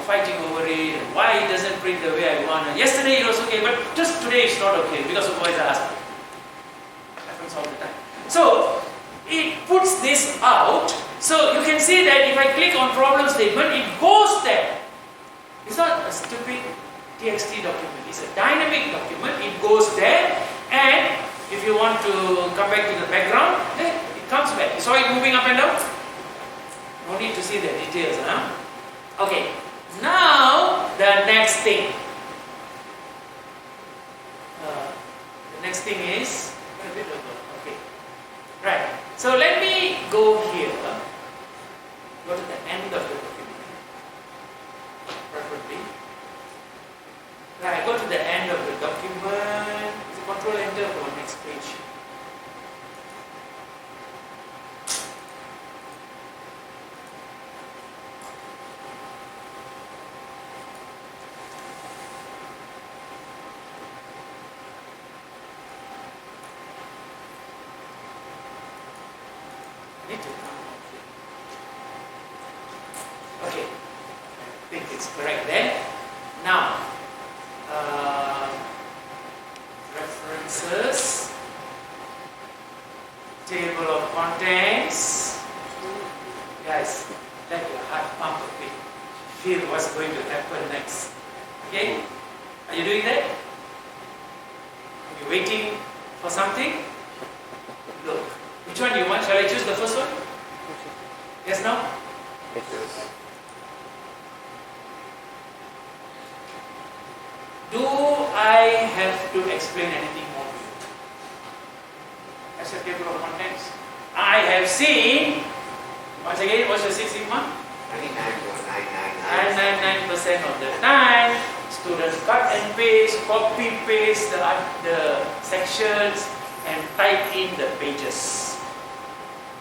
fighting over it, and why it doesn't print the way I want. And yesterday it was okay, but just today it's not okay because of boys are asking. Happens all the time. So it puts this out. So you can see that if I click on problem statement, it goes there. It's not a stupid TXT document. It's a dynamic document. It goes there, and if you want to come back to the background, it comes back. You saw it moving up and down? No need to see the details, huh? Okay. Now the next thing. I go to the end of the document. Control enter for next page. Need to come out here. Okay, I think it's correct then. Now, references, table of contents. Guys, let your heart pump a bit. Feel what's going to happen next. Okay? Are you doing that? Are you waiting for something? Look. Which one do you want? Shall I choose the first one? Yes, no? Yes. Do I have to explain anything more to you? As a table of contents. I have seen, once again, what's the 6 sigma? 99% of the time, students cut and paste, copy paste the sections and type in the pages.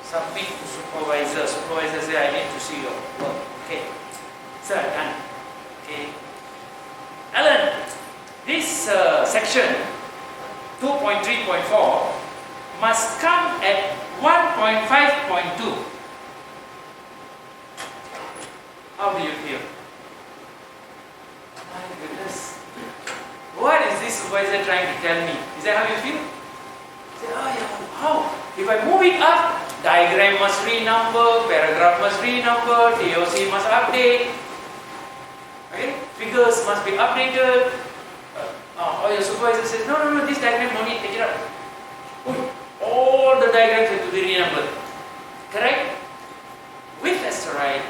Submit to supervisor. Supervisor say, I need to see your work. Okay. Sir, done. Okay. Alan, this section 2.3.4 must come at 1.5.2. How do you feel? My goodness. What is this supervisor trying to tell me? Is that how you feel? Say, oh yeah, how? If I move it up, diagram must renumber, paragraph must renumber, TOC must update. Okay? Figures must be updated. Or your supervisor says, no, this diagram no need, take it out. All the diagrams have to be renumbered. Correct? With asteroid.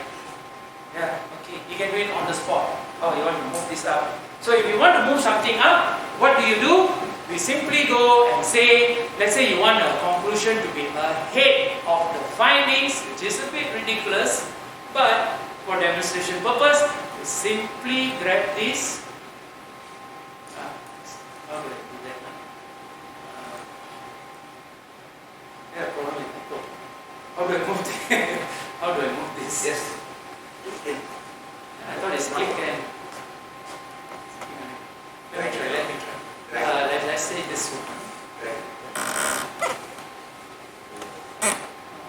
Yeah, okay. You can do it on the spot. Oh, you want to move this up. So if you want to move something up, what do? We simply go and say, let's say you want a conclusion to be ahead of the findings, which is a bit ridiculous, but for demonstration purpose, you simply grab this. How do I do that? Yeah, probably. How do I move this? How do I move this? Yes. I thought it's click and. Let me try. Let's say this one.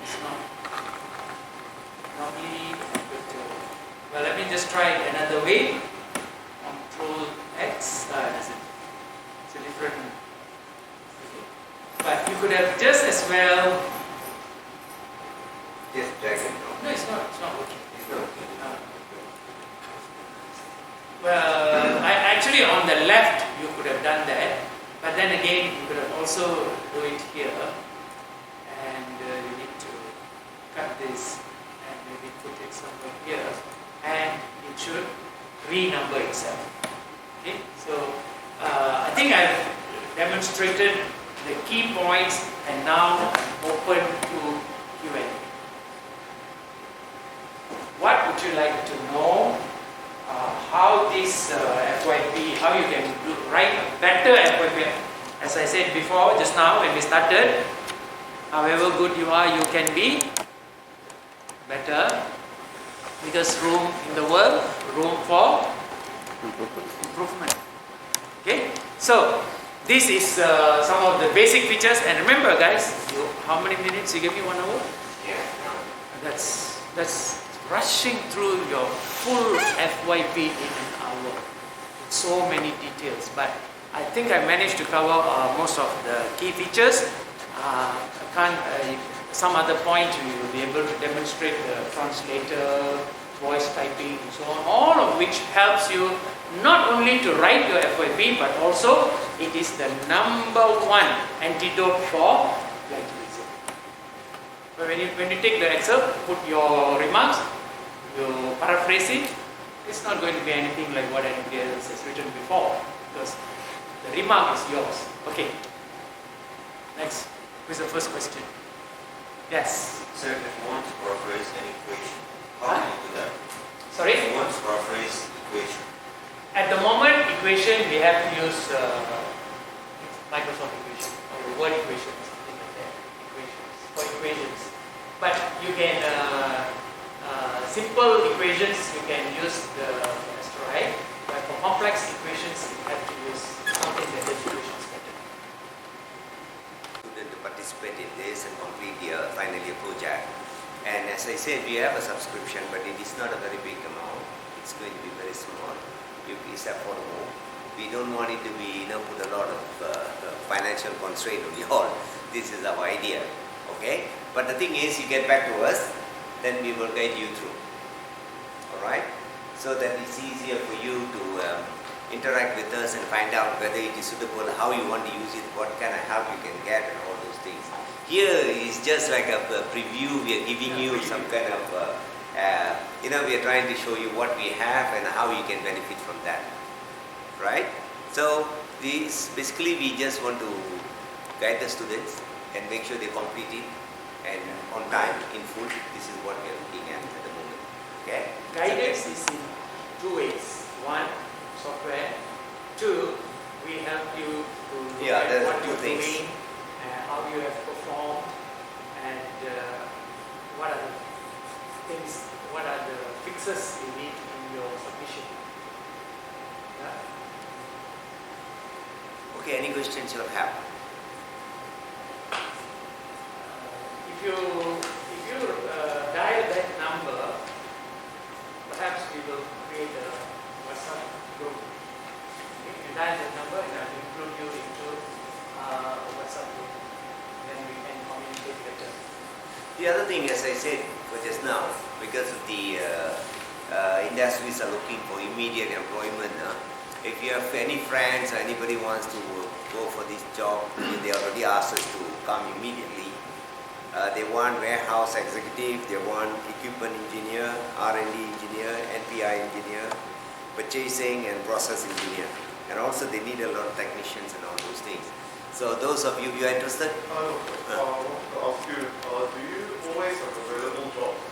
It's not. Normally, well, let me just try it another way. Control X. It's a different. But you could have just as well. Yes, drag and drop. No, it's not. It's not working. It's not okay. Well, actually on the left you could have done that, but then again you could have also do it here, and you need to cut this and maybe put it somewhere here, and it should renumber itself. Okay, so I think I've demonstrated the key points, and now I'm open to Q&A. What would you like to know? How this FYP, how you can write a better FYP. As I said before, just now when we started, however good you are, you can be better. Biggest room in the world, room for improvement. Okay, so this is some of the basic features. And remember, guys, how many minutes you gave me? 1 hour? Yeah. That's rushing through your full FYP in an hour. So many details, but I think I managed to cover most of the key features. Some other point you will be able to demonstrate the translator, voice typing, and so on. All of which helps you not only to write your FYP, but also it is the #1 antidote for plagiarism. But when you take the excerpt, put your remarks, you paraphrase it, it's not going to be anything like what anybody else has written before, because the remark is yours. Okay. Next, who's the first question? Yes. Sir, if you want to paraphrase an equation, how do you do that? Sorry? If you want to paraphrase the equation, At the moment, equation we have to use Microsoft equation or word equation, something like that. Equations for equations. But you can simple equations you can use the asteroid. But for complex equations, you have to use something that does equations better. Student to participate in this and complete the final year project. And as I said, we have a subscription, but it is not a very big amount. It's going to be very small. It's affordable. We don't want it to be, put a lot of financial constraint on you all. This is our idea, okay? But the thing is, you get back to us, then we will guide you through. All right? So that it's easier for you to interact with us and find out whether it is suitable, how you want to use it, what kind of help you can get, and all those things. Here is just like a preview. We are giving you some kind of, we are trying to show you what we have and how you can benefit from that. Right? So this basically we just want to guide the students and make sure they complete it and on time, in full. This is what we are looking at the moment. Okay? Guidance is in two ways. One, software. Two, we help you to look Yeah, at there are what two you're things. doing, how you have performed, and what are the things, what are the fixes you need in your submission. Yeah? Okay, any questions you have? If you dial that number, perhaps we will create a WhatsApp group. If you dial that number, and I will include you into a WhatsApp group, then we can communicate better. The other thing, as I said for just now, because of the industries are looking for immediate employment. If you have any friends or anybody wants to go for this job, they already asked us to come immediately. They want warehouse executive, they want equipment engineer, R&D engineer, NPI engineer, purchasing and process engineer. And also they need a lot of technicians and all those things. So those of you are interested? I want to ask you, do you always have available jobs?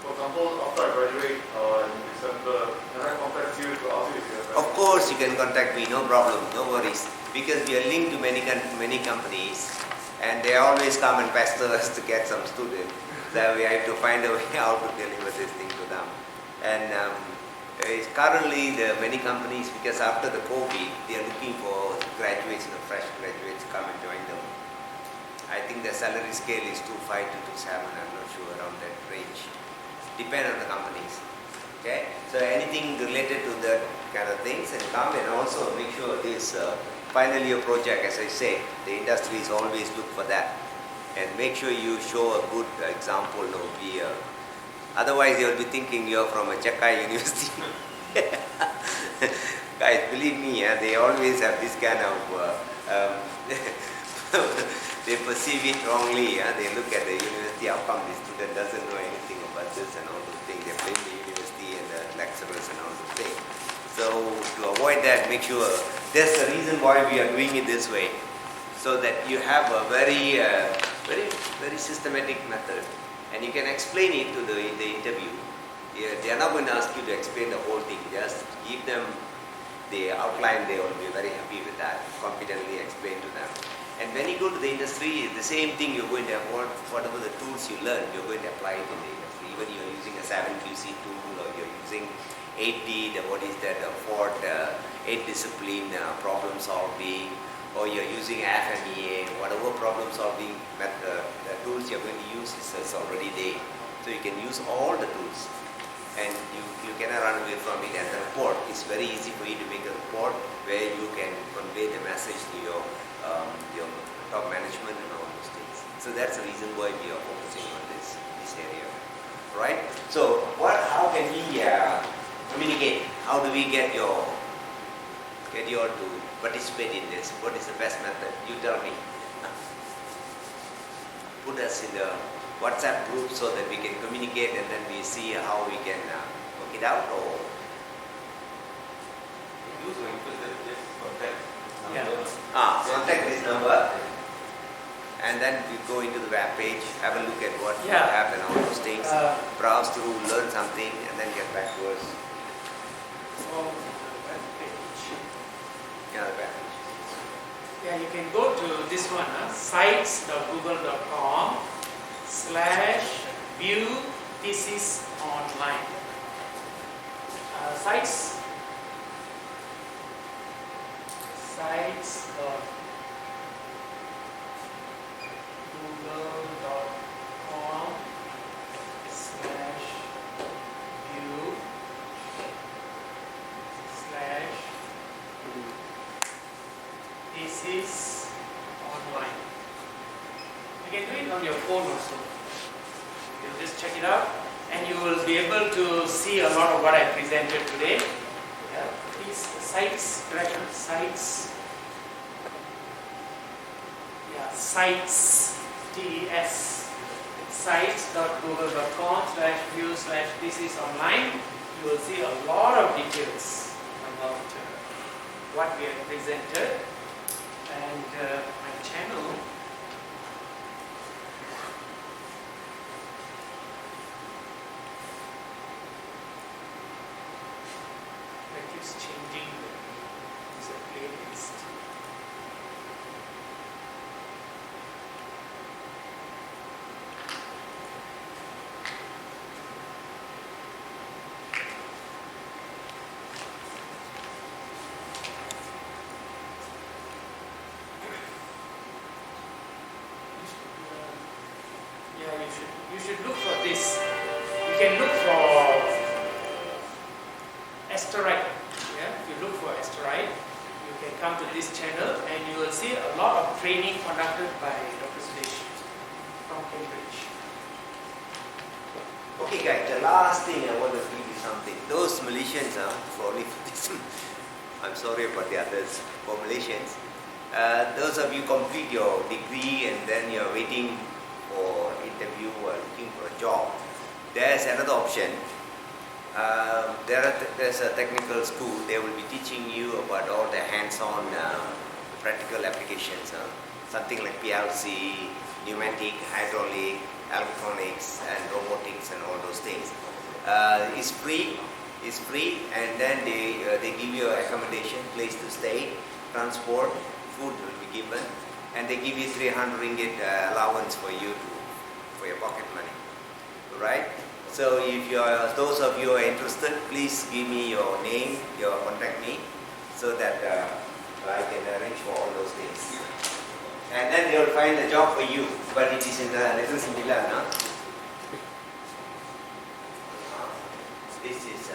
For example, after I graduate in December, can I contact you to ask you if you have Of course you can contact me, no problem, no worries. Because we are linked to many companies and they always come and pester us to get some students. So we have to find a way how to deliver this thing to them. And currently the many companies, because after the COVID, they are looking for graduates, fresh graduates come and join them. I think the salary scale is 2.5 to 2.7, I'm not sure, around that range. Depend on the companies. Okay? So anything related to that kind of things and come and also make sure this final year project, as I say, the industry is always look for that. And make sure you show a good example of the, otherwise they will be thinking you're from a Chakai University. Guys, believe me, they always have this kind of, they perceive it wrongly. They look at the university, how come the student doesn't know anything about this and all those things. They blame the university and the lecturers and all those things. So to avoid that, make sure, that's the reason why we are doing it this way. So that you have a very, very systematic method and you can explain it to the interview. They are not going to ask you to explain the whole thing. Just give them the outline, they will be very happy with that, confidently explain to them. And when you go to the industry, the same thing you're going to have, whatever the tools you learn, you're going to apply it in the industry. Even you're using a 7QC tool or you're using 8D, Ford 8 discipline problem solving, or you're using FMEA, whatever problem solving method, the tools you're going to use is already there. So you can use all the tools and you cannot run away from it. And the report is very easy for you to make a report where you can convey the message to your top management and all those things. So that's the reason why we are focusing on this area. Right? So how can we communicate? How do we get you all to participate in this? What is the best method? You tell me. Put us in the WhatsApp group so that we can communicate and then we see how we can work it out, or Use your implicit contact. Yeah. Contact this number and then we go into the web page, have a look at what you have and all those things, browse through, learn something and then get back to us. So, Yeah, the back. Yeah, you can go to this one, sites.google.com/view thesis online. sites.google.com/view thesis online. You can do it on your phone also. You'll just check it out and you will be able to see a lot of what I presented today. Yeah, these sites, correction, sites. Yeah, sites, TES. sites.google.com/view/thesis online. You will see a lot of details about what we have presented, and my channel that keeps changing. It's a playlist. Yeah, you should look for this. You can look for asteroid. Yeah, if you look for asteroid, you can come to this channel and you will see a lot of training conducted by Dr. Sudesh from Cambridge. Okay guys, the last thing I want to give you something. Those Malaysians, for only for this, I'm sorry about the others, for Malaysians, those of you complete your degree and then you're waiting for interview or looking for a job, there's another option. There's a technical school. They will be teaching you about all the hands-on practical applications, something like PLC, pneumatic, hydraulic, electronics, and robotics, and all those things. It's free, and then they give you accommodation, place to stay, transport, food will be given, and they give you 300 ringgit allowance for you for your pocket money. Right? So if those of you are interested, please give me your name, your contact me, so that I can arrange for all those things. And then they will find a job for you, but it is in the Little Sembilan. This is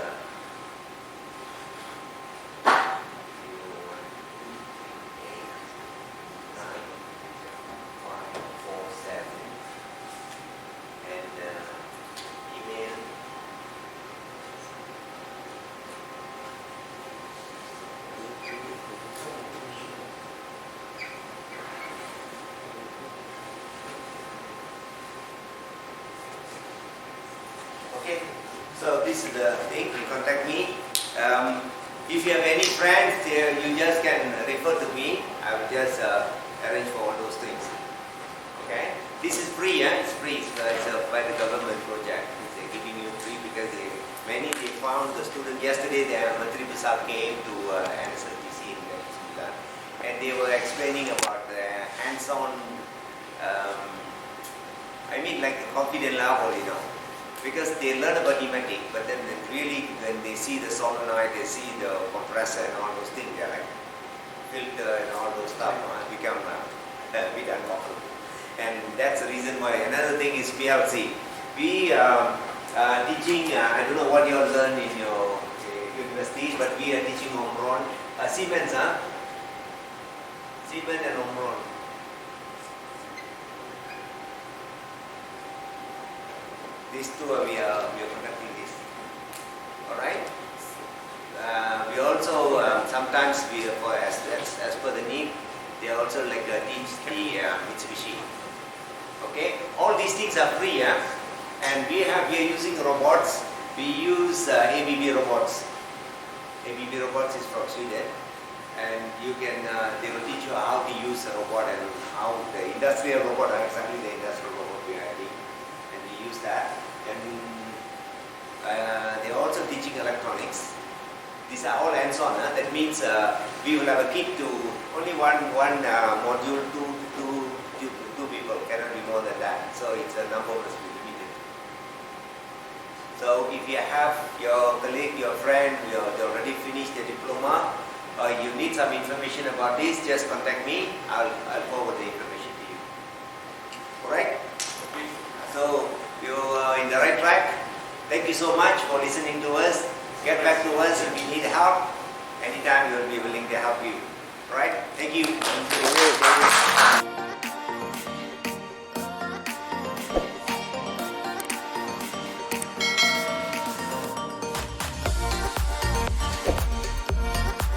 okay, so this is the thing, you contact me. If you have any friends there, you just can refer to me. I will just arrange for all those things. Okay, this is free, it's free. So it's by the government project. They're giving you free because they found the student yesterday. The Menteri Besar came to NSLTC in Sula, and they were explaining about the hands-on. I mean, like the confident level, because they learn about pneumatic, but then really when they see the solenoid, they see the compressor and all those things, they're like filter and all those stuff become a bit uncomfortable. And that's the reason why. Another thing is PLC. We teaching, I don't know what you all learn in your universities, but we are teaching Omron, Siemens, Siemens and Omron. These two we are conducting this. Alright? We also sometimes as per the need, they also like teach the Mitsubishi. Okay? All these things are free, and we are using robots. We use ABB robots. ABB robots is from Sweden, and you can they will teach you how to use a robot and how the industrial robot, exactly the industrial robot we are having. Use that, and they're also teaching electronics, These are all hands-on. That means we will have a kit to only one module, two people, cannot be more than that. So it's a number must be limited. So if you have your colleague, your friend, they already finished their diploma, or you need some information about this, just contact me. I'll forward the information to you. Alright? So you are in the right track. Thank you so much for listening to us. Get back to us if you need help. Anytime we will be willing to help you. Alright? Thank you.